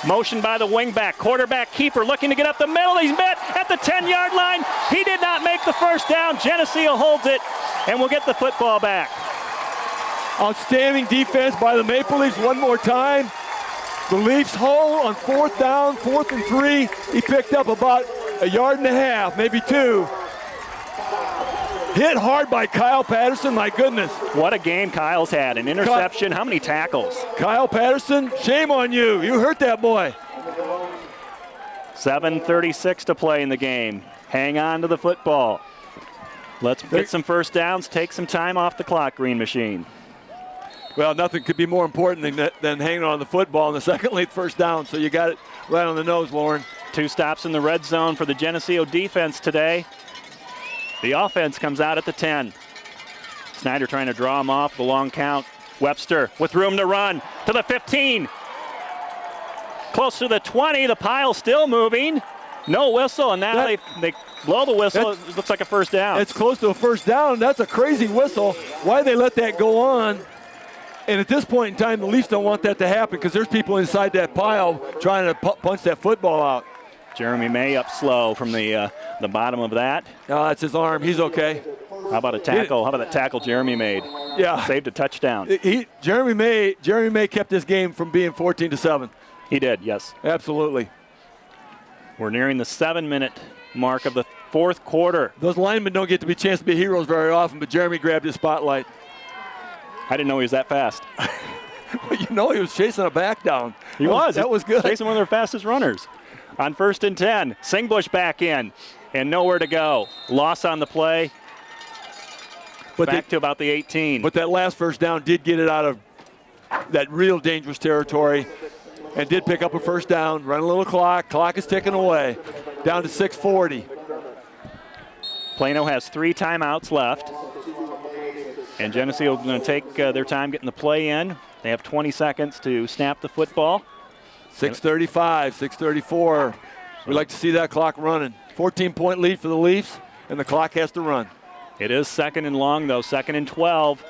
Motion by the wingback. Quarterback keeper looking to get up the middle. He's met at the 10-yard line. He did not make the first down. Geneseo holds it and will get the football back. Outstanding defense by the Maple Leafs one more time. The Leafs hold on 4th down, 4th and 3. He picked up about 1.5 yards, maybe 2. Hit hard by Kyle Patterson, my goodness. What a game Kyle's had. An interception, how many tackles? Kyle Patterson, shame on you. You hurt that boy. 7:36 to play in the game. Hang on to the football. Let's get some first downs, take some time off the clock, Green Machine. Well, nothing could be more important than hanging on the football in the second late first down, so you got it right on the nose, Lauren. 2 stops in the red zone for the Geneseo defense today. The offense comes out at the 10. Snyder trying to draw him off the long count. Webster with room to run to the 15. Close to the 20. The pile still moving. No whistle, and now they blow the whistle. It looks like a first down. It's close to a first down. That's a crazy whistle. Why they let that go on? And at this point in time, the Leafs don't want that to happen because there's people inside that pile trying to punch that football out. Jeremy May up slow from the bottom of that. Oh, that's his arm. He's okay. How about a tackle? How about that tackle Jeremy made? Yeah. Saved a touchdown. Jeremy May kept this game from being 14-7. He did, yes. Absolutely. We're nearing the 7-minute mark of the 4th quarter. Those linemen don't get to be a chance to be heroes very often, but Jeremy grabbed his spotlight. I didn't know he was that fast. Well, you know, he was chasing a back down. That was good. Chasing one of their fastest runners. On 1st and 10, Singbush back in and nowhere to go. Loss on the play. Back to about the 18. But that last first down did get it out of that real dangerous territory and did pick up a first down, run a little clock. Clock is ticking away. Down to 6:40. Plano has 3 timeouts left. And Geneseo is going to take their time getting the play in. They have 20 seconds to snap the football. 6:35, 6:34. We like to see that clock running. 14-point lead for the Leafs, and the clock has to run. It is 2nd and long, though. 2nd and 12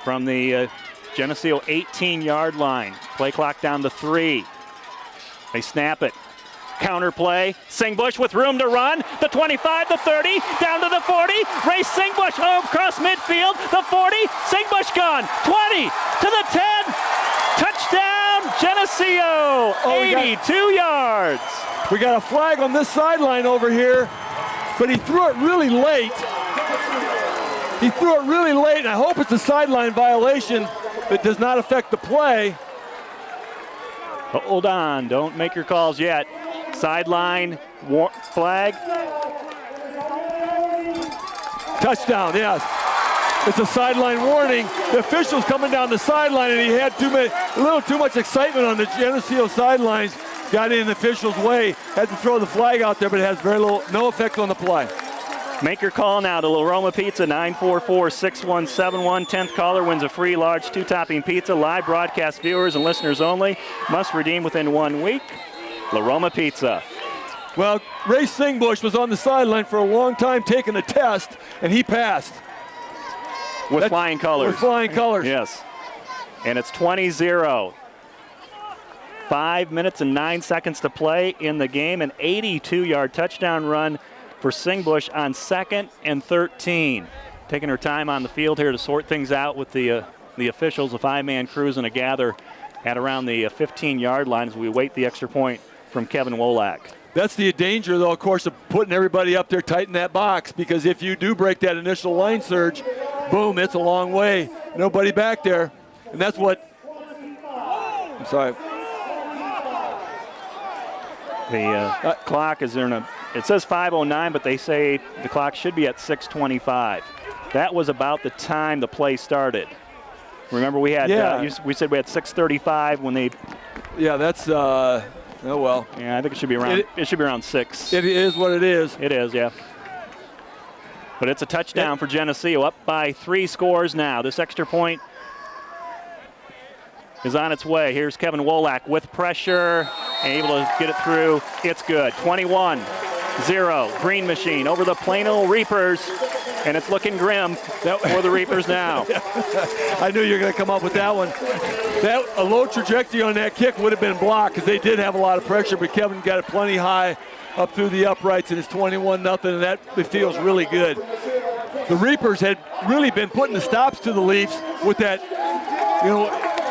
from the Geneseo 18-yard line. Play clock down to 3. They snap it. Counter play. Singbush with room to run. The 25, the 30, down to the 40. Ray Singbush home across midfield. The 40. Singbush gone. 20 to the 10. Touchdown, Geneseo. 82 yards. We got a flag on this sideline over here, but he threw it really late. He threw it really late, and I hope it's a sideline violation that does not affect the play. Hold on. Don't make your calls yet. Sideline flag. Touchdown, yes. It's a sideline warning. The official's coming down the sideline, and he had a little too much excitement on the Geneseo sidelines. Got in the official's way. Had to throw the flag out there, but it has no effect on the play. Make your call now to La Roma Pizza, 944-6171. 10th caller wins a free large 2-topping pizza. Live broadcast viewers and listeners only. Must redeem within 1 week. La Roma Pizza. Well, Ray Singbush was on the sideline for a long time taking a test, and he passed. With flying colors. With flying colors. Yes. And it's 20-0. 5 minutes and 9 seconds to play in the game. An 82-yard touchdown run for Singbush on 2nd and 13. Taking her time on the field here to sort things out with the officials. A 5-man crews and a gather at around the 15-yard line as we await the extra point from Kevin Wolak. That's the danger, though, of course, of putting everybody up there tight in that box, because if you do break that initial line surge, boom, it's a long way. Nobody back there. And that's what – I'm sorry. The clock is in it says 5:09, but they say the clock should be at 6:25. That was about the time the play started. Remember, we had we said we had 6:35 when they. Yeah, that's oh well. Yeah, I think it should be around. It should be around 6. It is what it is. It is, yeah. But it's a touchdown for Geneseo, up by 3 scores now. This extra point is on its way. Here's Kevin Wolak with pressure, and able to get it through. It's good. 21-0. Green Machine over the Plano Reapers, and it's looking grim for the Reapers now. I knew you were going to come up with that one. A low trajectory on that kick would have been blocked because they did have a lot of pressure, but Kevin got it plenty high up through the uprights, and it's 21-0, and that feels really good. The Reapers had really been putting the stops to the Leafs with that,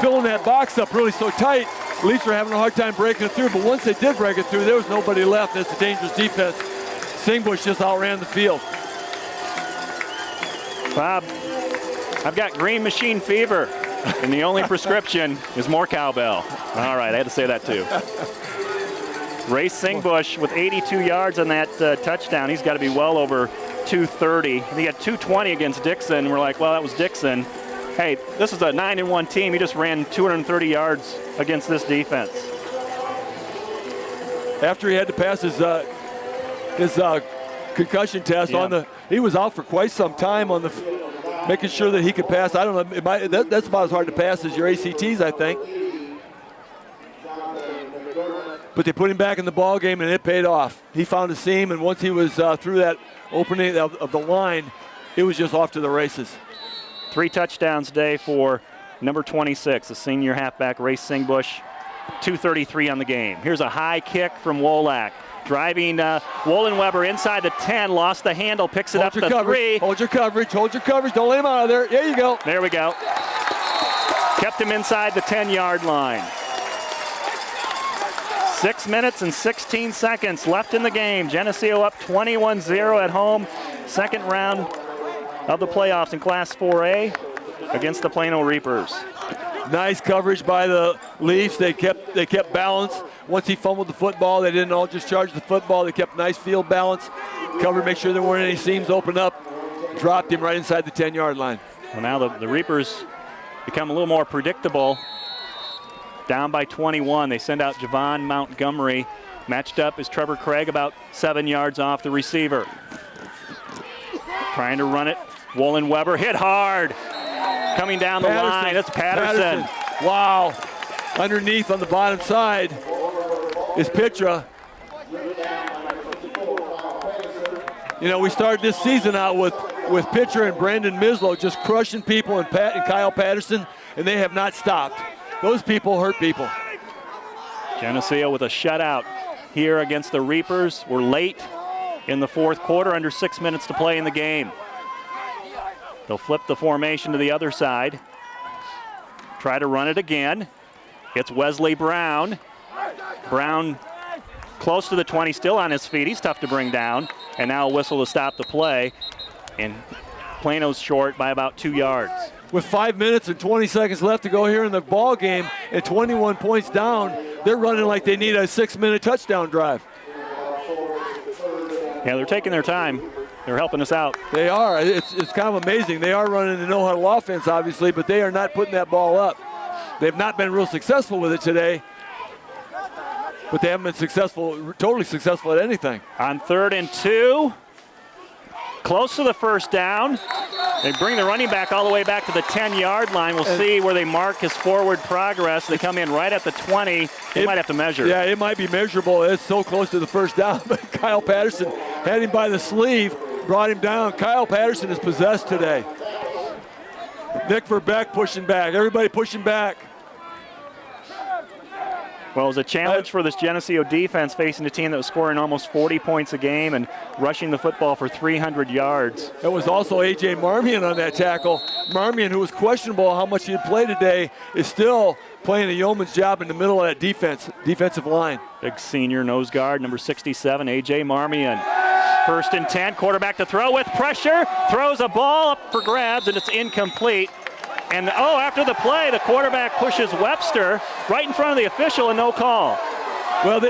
filling that box up really so tight. The Leafs were having a hard time breaking it through, but once they did break it through, there was nobody left. That's a dangerous defense. Singbush just outran the field. Bob, I've got Green Machine fever, and the only prescription is more cowbell. All right, I had to say that too. Ray Singbush with 82 yards on that touchdown. He's got to be well over 230. He had 220 against Dixon. We're like, well, that was Dixon. Hey, this is a 9-1 team. He just ran 230 yards against this defense. After he had to pass his concussion test he was out for quite some time on making sure that he could pass. I don't know. That's about as hard to pass as your ACTs, I think. But they put him back in the ball game, and it paid off. He found a seam, and once he was through that opening of the line, it was just off to the races. 3 touchdowns today for number 26, the senior halfback, Ray Singbush. 2:33 on the game. Here's a high kick from Wolak. Driving Wollenweber inside the 10, lost the handle, picks it up to 3. Hold your coverage, don't let him out of there. There you go. There we go. Kept him inside the 10-yard line. 6 minutes and 16 seconds left in the game. Geneseo up 21-0 at home. Second round of the playoffs in Class 4A against the Plano Reapers. Nice coverage by the Leafs. They kept balance. Once he fumbled the football, they didn't all just charge the football. They kept nice field balance. Covered, make sure there weren't any seams open up. Dropped him right inside the 10-yard line. Well, now the Reapers become a little more predictable. Down by 21. They send out Javon Montgomery. Matched up is Trevor Craig about 7 yards off the receiver. Trying to run it. Wollenweber hit hard. Coming down the line, that's Patterson. Wow. Underneath on the bottom side is Pitra. We started this season out with Pitra and Brandon Mislow just crushing people and Kyle Patterson, and they have not stopped. Those people hurt people. Geneseo with a shutout here against the Reapers. We're late in the fourth quarter, under 6 minutes to play in the game. They'll flip the formation to the other side. Try to run it again. It's Wesley Brown. Brown close to the 20, still on his feet. He's tough to bring down. And now a whistle to stop the play. And Plano's short by about 2 yards. With 5 minutes and 20 seconds left to go here in the ball game and 21 points down, they're running like they need a 6-minute touchdown drive. Yeah, they're taking their time. They're helping us out. They are. It's kind of amazing. They are running the no-huddle offense, obviously, but they are not putting that ball up. They've not been real successful with it today, but they haven't been totally successful at anything. On 3rd and 2, close to the first down. They bring the running back all the way back to the 10-yard line. We'll see where they mark his forward progress. They come in right at the 20. They might have to measure. Yeah, it might be measurable. It's so close to the first down, but Kyle Patterson had him by the sleeve, brought him down. Kyle Patterson is possessed today. Nick Verbeck pushing back. Everybody pushing back. Well, it was a challenge for this Geneseo defense facing a team that was scoring almost 40 points a game and rushing the football for 300 yards. It was also A.J. Marmion on that tackle. Marmion, who was questionable how much he had played today, is still playing a yeoman's job in the middle of that defensive line. Big senior nose guard, number 67, A.J. Marmion. 1st and 10, quarterback to throw with pressure, throws a ball up for grabs, and it's incomplete. And after the play, the quarterback pushes Webster right in front of the official and no call. Well,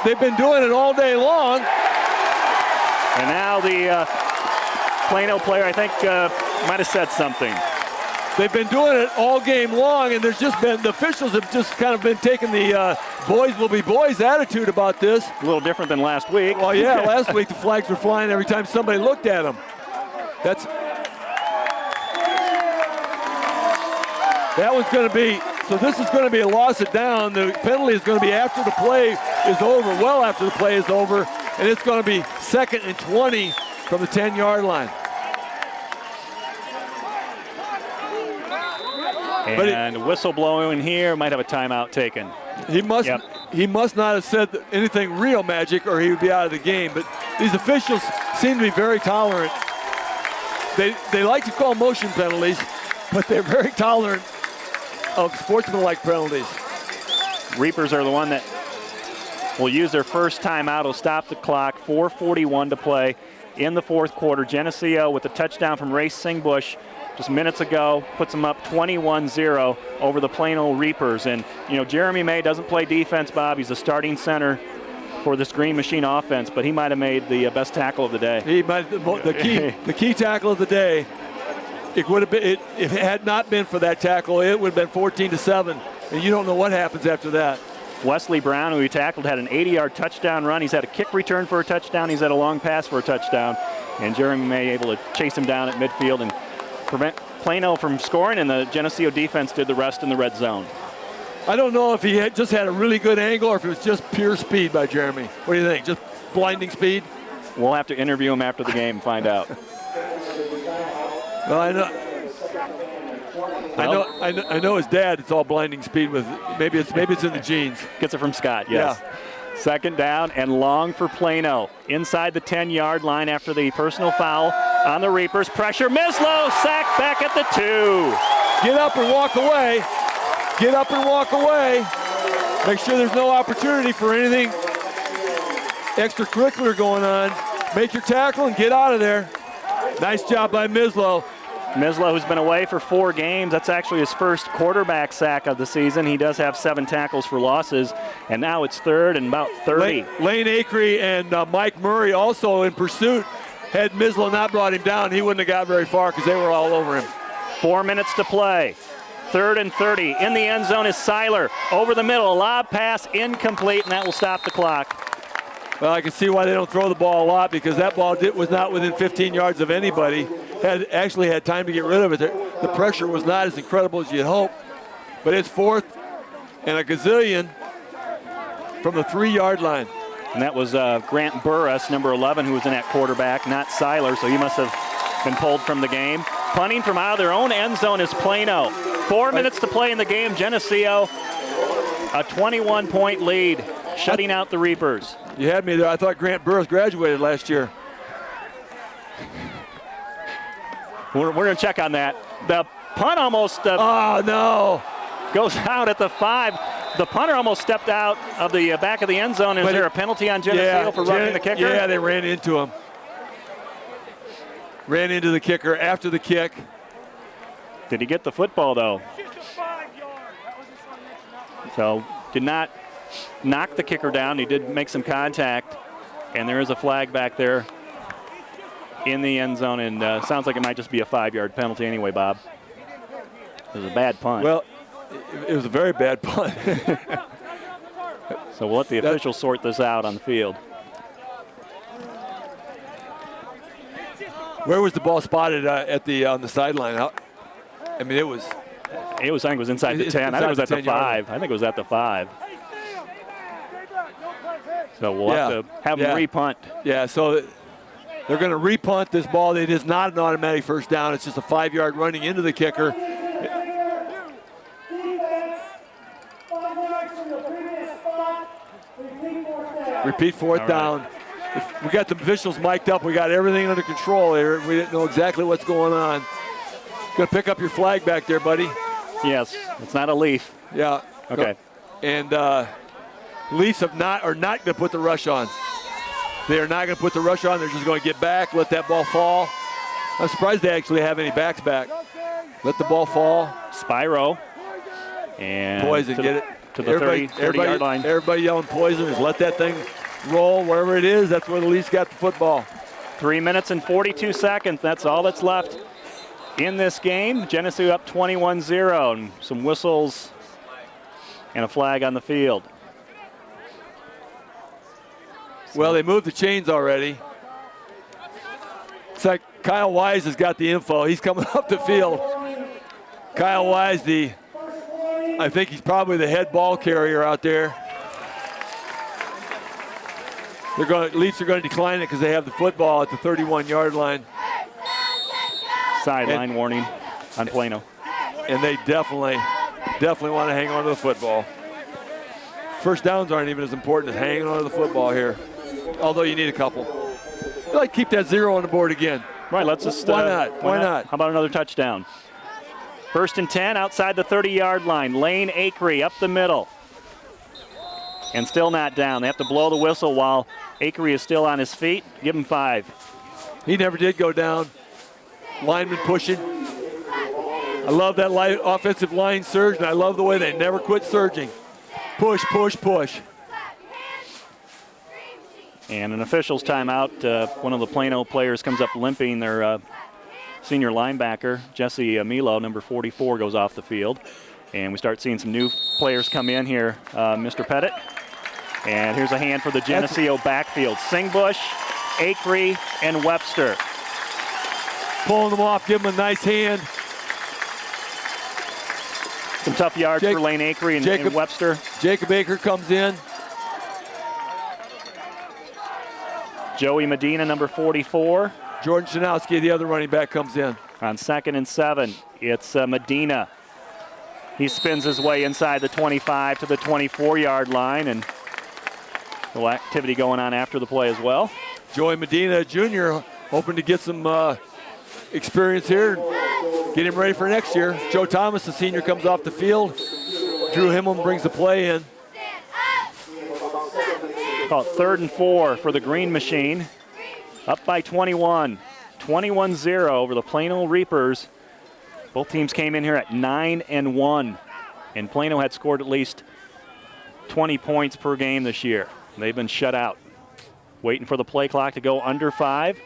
they've been doing it all day long. And now the Plano player, I think, might have said something. They've been doing it all game long, and the officials have just kind of been taking the boys will be boys attitude about this. A little different than last week. Well, yeah, last week the flags were flying every time somebody looked at them. That one's going to be, so this is going to be a loss of down. The penalty is going to be after the play is over, well after the play is over, and it's going to be 2nd and 20 from the 10-yard line. And whistle blowing here, might have a timeout taken. He must not have said anything real magic or he would be out of the game, but these officials seem to be very tolerant. They like to call motion penalties, but they're very tolerant of sportsmanlike penalties. Reapers are the one that will use their first timeout. Will stop the clock. 4:41 to play in the 4th quarter. Geneseo with a touchdown from Ray Singbush just minutes ago puts them up 21-0 over the Plano Reapers. And you know, Jeremy May doesn't play defense, Bob. He's a starting center for this Green Machine offense, but he might have made the best tackle of the day. He might the key tackle of the day. It would have been if it had not been for that tackle, it would have been 14-7, and you don't know what happens after that. Wesley Brown, who he tackled, had an 80-yard touchdown run. He's had a kick return for a touchdown. He's had a long pass for a touchdown, and Jeremy May able to chase him down at midfield and prevent Plano from scoring, and the Geneseo defense did the rest in the red zone. I don't know if he just had a really good angle or if it was just pure speed by Jeremy. What do you think? Just blinding speed? We'll have to interview him after the game and find out. Well, I know his dad. It's all blinding speed with maybe it's in the genes. Gets it from Scott. Yes. Yeah. 2nd down and long for Plano. Inside the 10-yard line after the personal foul on the Reapers. Pressure. Mislow sacked back at the 2. Get up and walk away. Get up and walk away. Make sure there's no opportunity for anything extracurricular going on. Make your tackle and get out of there. Nice job by Mislow. Mislow, who's been away for 4 games, that's actually his first quarterback sack of the season. He does have 7 tackles for losses, and now it's 3rd and about 30. Lane Acree and Mike Murray also in pursuit. Had Mislow not brought him down, he wouldn't have got very far because they were all over him. 4 minutes to play. 3rd and 30. In the end zone is Seiler. Over the middle, a lob pass, incomplete, and that will stop the clock. Well, I can see why they don't throw the ball a lot because that ball was not within 15 yards of anybody. Actually had time to get rid of it. The pressure was not as incredible as you'd hope. But it's 4th and a gazillion from the 3-yard line. And that was Grant Burris, number 11, who was in at quarterback, not Seiler, so he must have been pulled from the game. Punting from out of their own end zone is Plano. 4 minutes to play in the game. Geneseo, a 21-point lead, shutting out the Reapers. You had me there. I thought Grant Burris graduated last year. We're going to check on that. The punt almost oh, no. goes out at the 5. The punter almost stepped out of the back of the end zone. Is there a penalty on Geneseo for running the kicker? Yeah, they ran into him. Ran into the kicker after the kick. Did he get the football, though? So did not knock the kicker down. He did make some contact, and there is a flag back there in the end zone, and sounds like it might just be a 5-yard penalty anyway, Bob. It was a bad punt. Well, it was a very bad punt. So we'll let the officials sort this out on the field. Where was the ball spotted on the sideline? I mean, it was. I think it was inside the 10. I think it was at the 5. I think it was at the 5. So we'll have to have them re-punt. Yeah, so they're going to re-punt this ball. It is not an automatic first down. It's just a 5-yard running into the kicker. Repeat 4th down. We got the officials mic'd up. We got everything under control here. We didn't know exactly what's going on. Going to pick up your flag back there, buddy. Yes, it's not a leaf. Yeah. Okay. And Leafs are not going to put the rush on. They are not going to put the rush on. They're just going to get back, let that ball fall. I'm surprised they actually have any backs back. Let the ball fall. Spyro. And Poison, get it. To the 30-yard line. Everybody yelling poison. Just let that thing roll wherever it is. That's where the Leafs got the football. 3 minutes and 42 seconds. That's all that's left in this game. Geneseo up 21-0. And some whistles and a flag on the field. Well, they moved the chains already. It's like Kyle Wise has got the info. He's coming up the field. Kyle Wise, the I think he's probably the head ball carrier out there. Leafs are going to decline it because they have the football at the 31-yard line. Sideline warning on Plano. And they definitely want to hang on to the football. First downs aren't even as important as hanging on to the football here, although you need a couple. I'd like to keep that 0 on the board again. Right, let's just. Why not? Why not? How about another touchdown? 1st and 10 outside the 30-yard line. Lane Acree up the middle. And still not down. They have to blow the whistle while Acree is still on his feet. Give him 5. He never did go down. Lineman pushing. I love that offensive line surge, and I love the way they never quit surging. Push, push, push. And an official's timeout. One of the Plano players comes up limping. Their senior linebacker, Jesse Milo, number 44, goes off the field. And we start seeing some new players come in here. Mr. Pettit. And here's a hand for the Geneseo backfield. Singbush, Acree, and Webster. Pulling them off, give them a nice hand. Some tough yards for Lane Acree and Webster. Jacob Aker comes in. Joey Medina, number 44. Jordan Shanowski, the other running back, comes in. On 2nd and 7, it's Medina. He spins his way inside the 25 to the 24-yard line, and a little activity going on after the play as well. Joey Medina, Jr., hoping to get some experience here, get him ready for next year. Joe Thomas, the senior, comes off the field. Drew Himmel brings the play in. Call it 3rd and 4 for the Green Machine. Up by 21. 21-0 over the Plano Reapers. Both teams came in here at 9-1. And Plano had scored at least 20 points per game this year. They've been shut out. Waiting for the play clock to go under 5.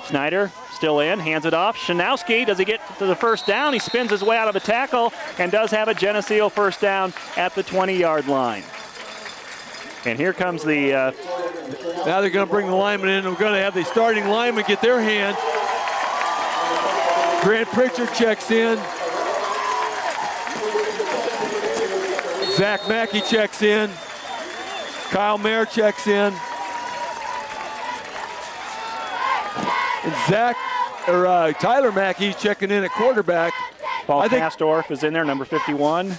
Snyder still in, hands it off. Shanowski, does he get to the first down? He spins his way out of a tackle and does have a Geneseo first down at the 20-yard line. And here comes the... now they're going to bring the lineman in. We're going to have the starting lineman get their hand. Grant Pritchard checks in. Zach Mackey checks in. Kyle Mayer checks in. And Tyler Mackey checking in at quarterback. Paul Kastorf is in there, number 51.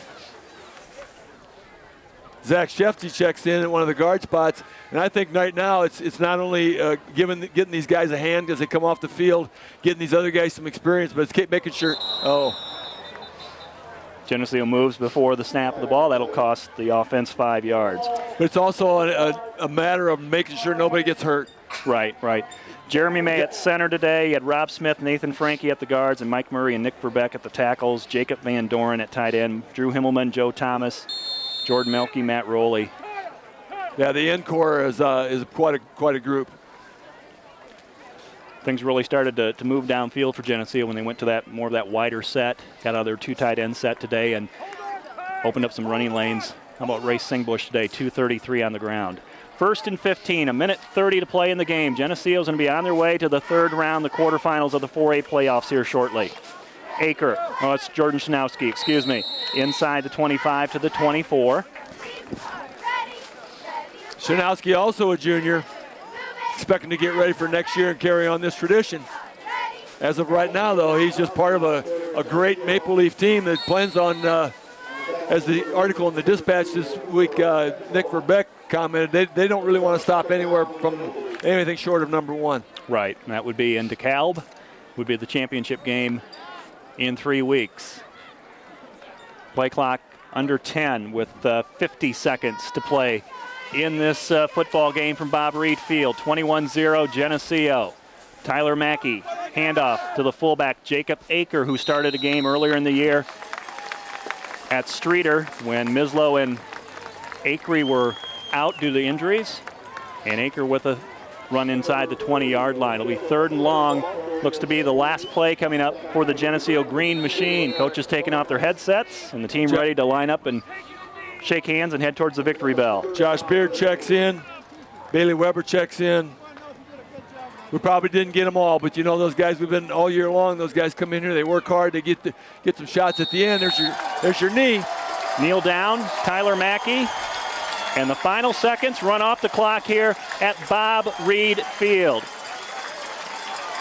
Zach Shefty checks in at one of the guard spots. And I think right now it's not only getting these guys a hand because they come off the field, getting these other guys some experience, but it's making sure. Geneseo moves before the snap of the ball. That'll cost the offense 5 yards. But it's also a matter of making sure nobody gets hurt. Right. Jeremy May at center today. You had Rob Smith, Nathan Frankie at the guards, and Mike Murray and Nick Verbeck at the tackles. Jacob Van Doren at tight end. Drew Himmelman, Joe Thomas, Jordan Melke, Matt Rowley. Yeah, the end core is quite a group. Things really started to move downfield for Geneseo when they went to more of that wider set. Got out of their 2 tight end set today and opened up some running lanes. How about Ray Singbush today? 2:33 on the ground. 1st and 15, a minute 30 to play in the game. Geneseo's going to be on their way to the 3rd round, the quarterfinals of the 4A playoffs here shortly. It's Jordan Shanowski, excuse me. Inside the 25 to the 24. Shanowski, also a junior, expecting to get ready for next year and carry on this tradition. As of right now, though, he's just part of a great Maple Leaf team that plans on, as the article in the Dispatch this week, Nick Verbeck commented, they don't really want to stop anywhere from anything short of number 1. Right, and that would be in DeKalb, would be the championship game in 3 weeks. Play clock under 10 with 50 seconds to play in this football game from Bob Reed Field. 21-0 Geneseo. Tyler Mackey, handoff to the fullback Jacob Aker, who started a game earlier in the year at Streeter when Mislow and Acree were out due to injuries. And Aker with a run inside the 20-yard line. It'll be 3rd and long. Looks to be the last play coming up for the Geneseo Green Machine. Coaches taking off their headsets and the team ready to line up and shake hands and head towards the victory bell. Josh Beard checks in. Bailey Weber checks in. We probably didn't get them all, but you know those guys, we've been all year long, those guys come in here, they work hard, they get some shots at the end. There's your knee. Kneel down, Tyler Mackey. And the final seconds run off the clock here at Bob Reed Field.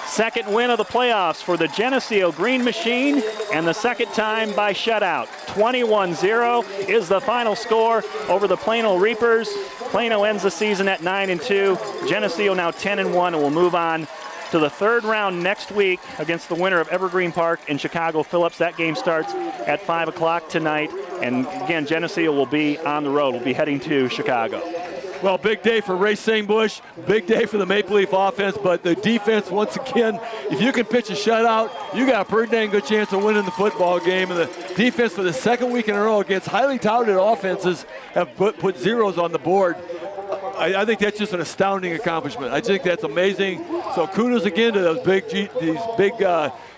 Second win of the playoffs for the Geneseo Green Machine, and the second time by shutout. 21-0 is the final score over the Plano Reapers. Plano ends the season at 9-2. Geneseo now 10-1 and will move on to the third round next week against the winner of Evergreen Park and Chicago Phillips. That game starts at 5 o'clock tonight. And again, Geneseo will be on the road. We'll be heading to Chicago. Well, big day for Ray Singbush, big day for the Maple Leaf offense, but the defense, once again, if you can pitch a shutout, you got a pretty dang good chance of winning the football game. And the defense for the second week in a row against highly touted offenses have put zeros on the board. I think that's just an astounding accomplishment. I think that's amazing. So kudos again to those these big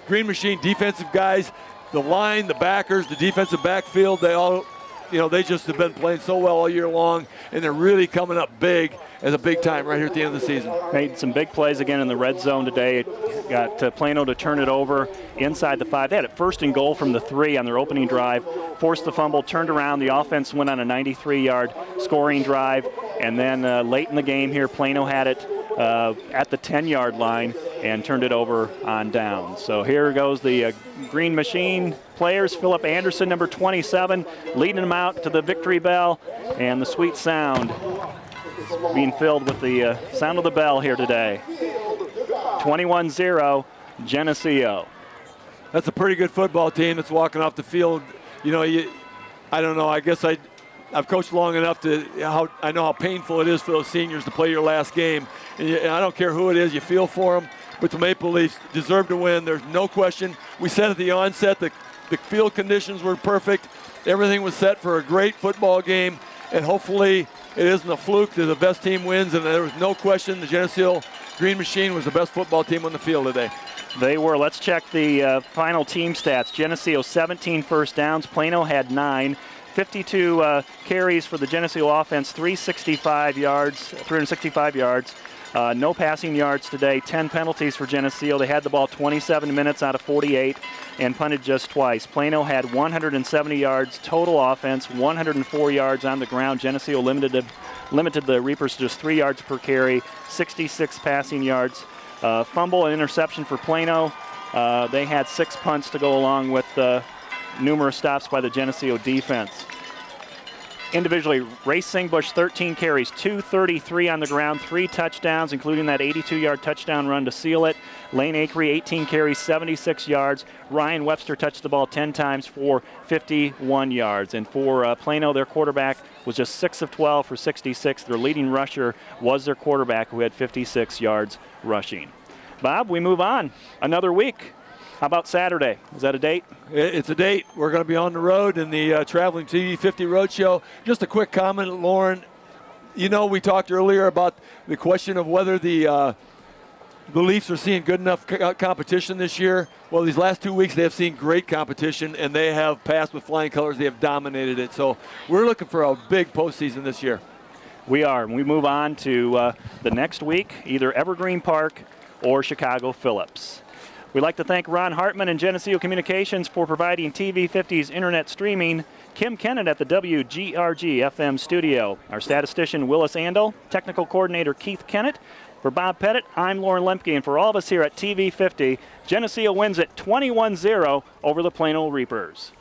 Green Machine defensive guys, the line, the backers, the defensive backfield. They all, they just have been playing so well all year long, and they're really coming up big as a big time right here at the end of the season. Made some big plays again in the red zone today. Got Plano to turn it over inside the 5. They had it first and goal from the 3 on their opening drive, forced the fumble, turned around. The offense went on a 93-yard scoring drive, and then late in the game here, Plano had it at the 10-yard line and turned it over on down. So here goes the Green Machine players. Philip Anderson, number 27, leading them out to the victory bell, and the sweet sound being filled with the sound of the bell here today. 21-0, Geneseo. That's a pretty good football team that's walking off the field. I don't know, I guess I've coached long enough I know how painful it is for those seniors to play your last game. And I don't care who it is, you feel for them. But the Maple Leafs deserve to win. There's no question. We said at the onset that the field conditions were perfect. Everything was set for a great football game. And hopefully it isn't a fluke that the best team wins. And there was no question the Geneseo Green Machine was the best football team on the field today. They were. Let's check the final team stats. Geneseo 17 first downs. Plano had 9. 52 carries for the Geneseo offense, 365 yards. No passing yards today, 10 penalties for Geneseo. They had the ball 27 minutes out of 48 and punted just twice. Plano had 170 yards total offense, 104 yards on the ground. Geneseo limited the Reapers to just 3 yards per carry, 66 passing yards. Fumble and interception for Plano. They had 6 punts to go along with numerous stops by the Geneseo defense. Individually, Ray Singbush, 13 carries, 233 on the ground, 3 touchdowns, including that 82-yard touchdown run to seal it. Lane Akery, 18 carries, 76 yards. Ryan Webster touched the ball 10 times for 51 yards. And for Plano, their quarterback was just 6 of 12 for 66. Their leading rusher was their quarterback, who had 56 yards rushing. Bob, we move on. Another week. How about Saturday? Is that a date? It's a date. We're going to be on the road in the Traveling TV 50 Roadshow. Just a quick comment, Lauren. We talked earlier about the question of whether the Leafs are seeing good enough competition this year. Well, these last 2 weeks they have seen great competition, and they have passed with flying colors. They have dominated it. So we're looking for a big postseason this year. We are. We move on to the next week, either Evergreen Park or Chicago Phillips. We'd like to thank Ron Hartman and Geneseo Communications for providing TV50's internet streaming. Kim Kennett at the WGRG FM studio. Our statistician Willis Andel, technical coordinator Keith Kennett. For Bob Pettit, I'm Lauren Lemke, and for all of us here at TV50, Geneseo wins it 21-0 over the Plano Reapers.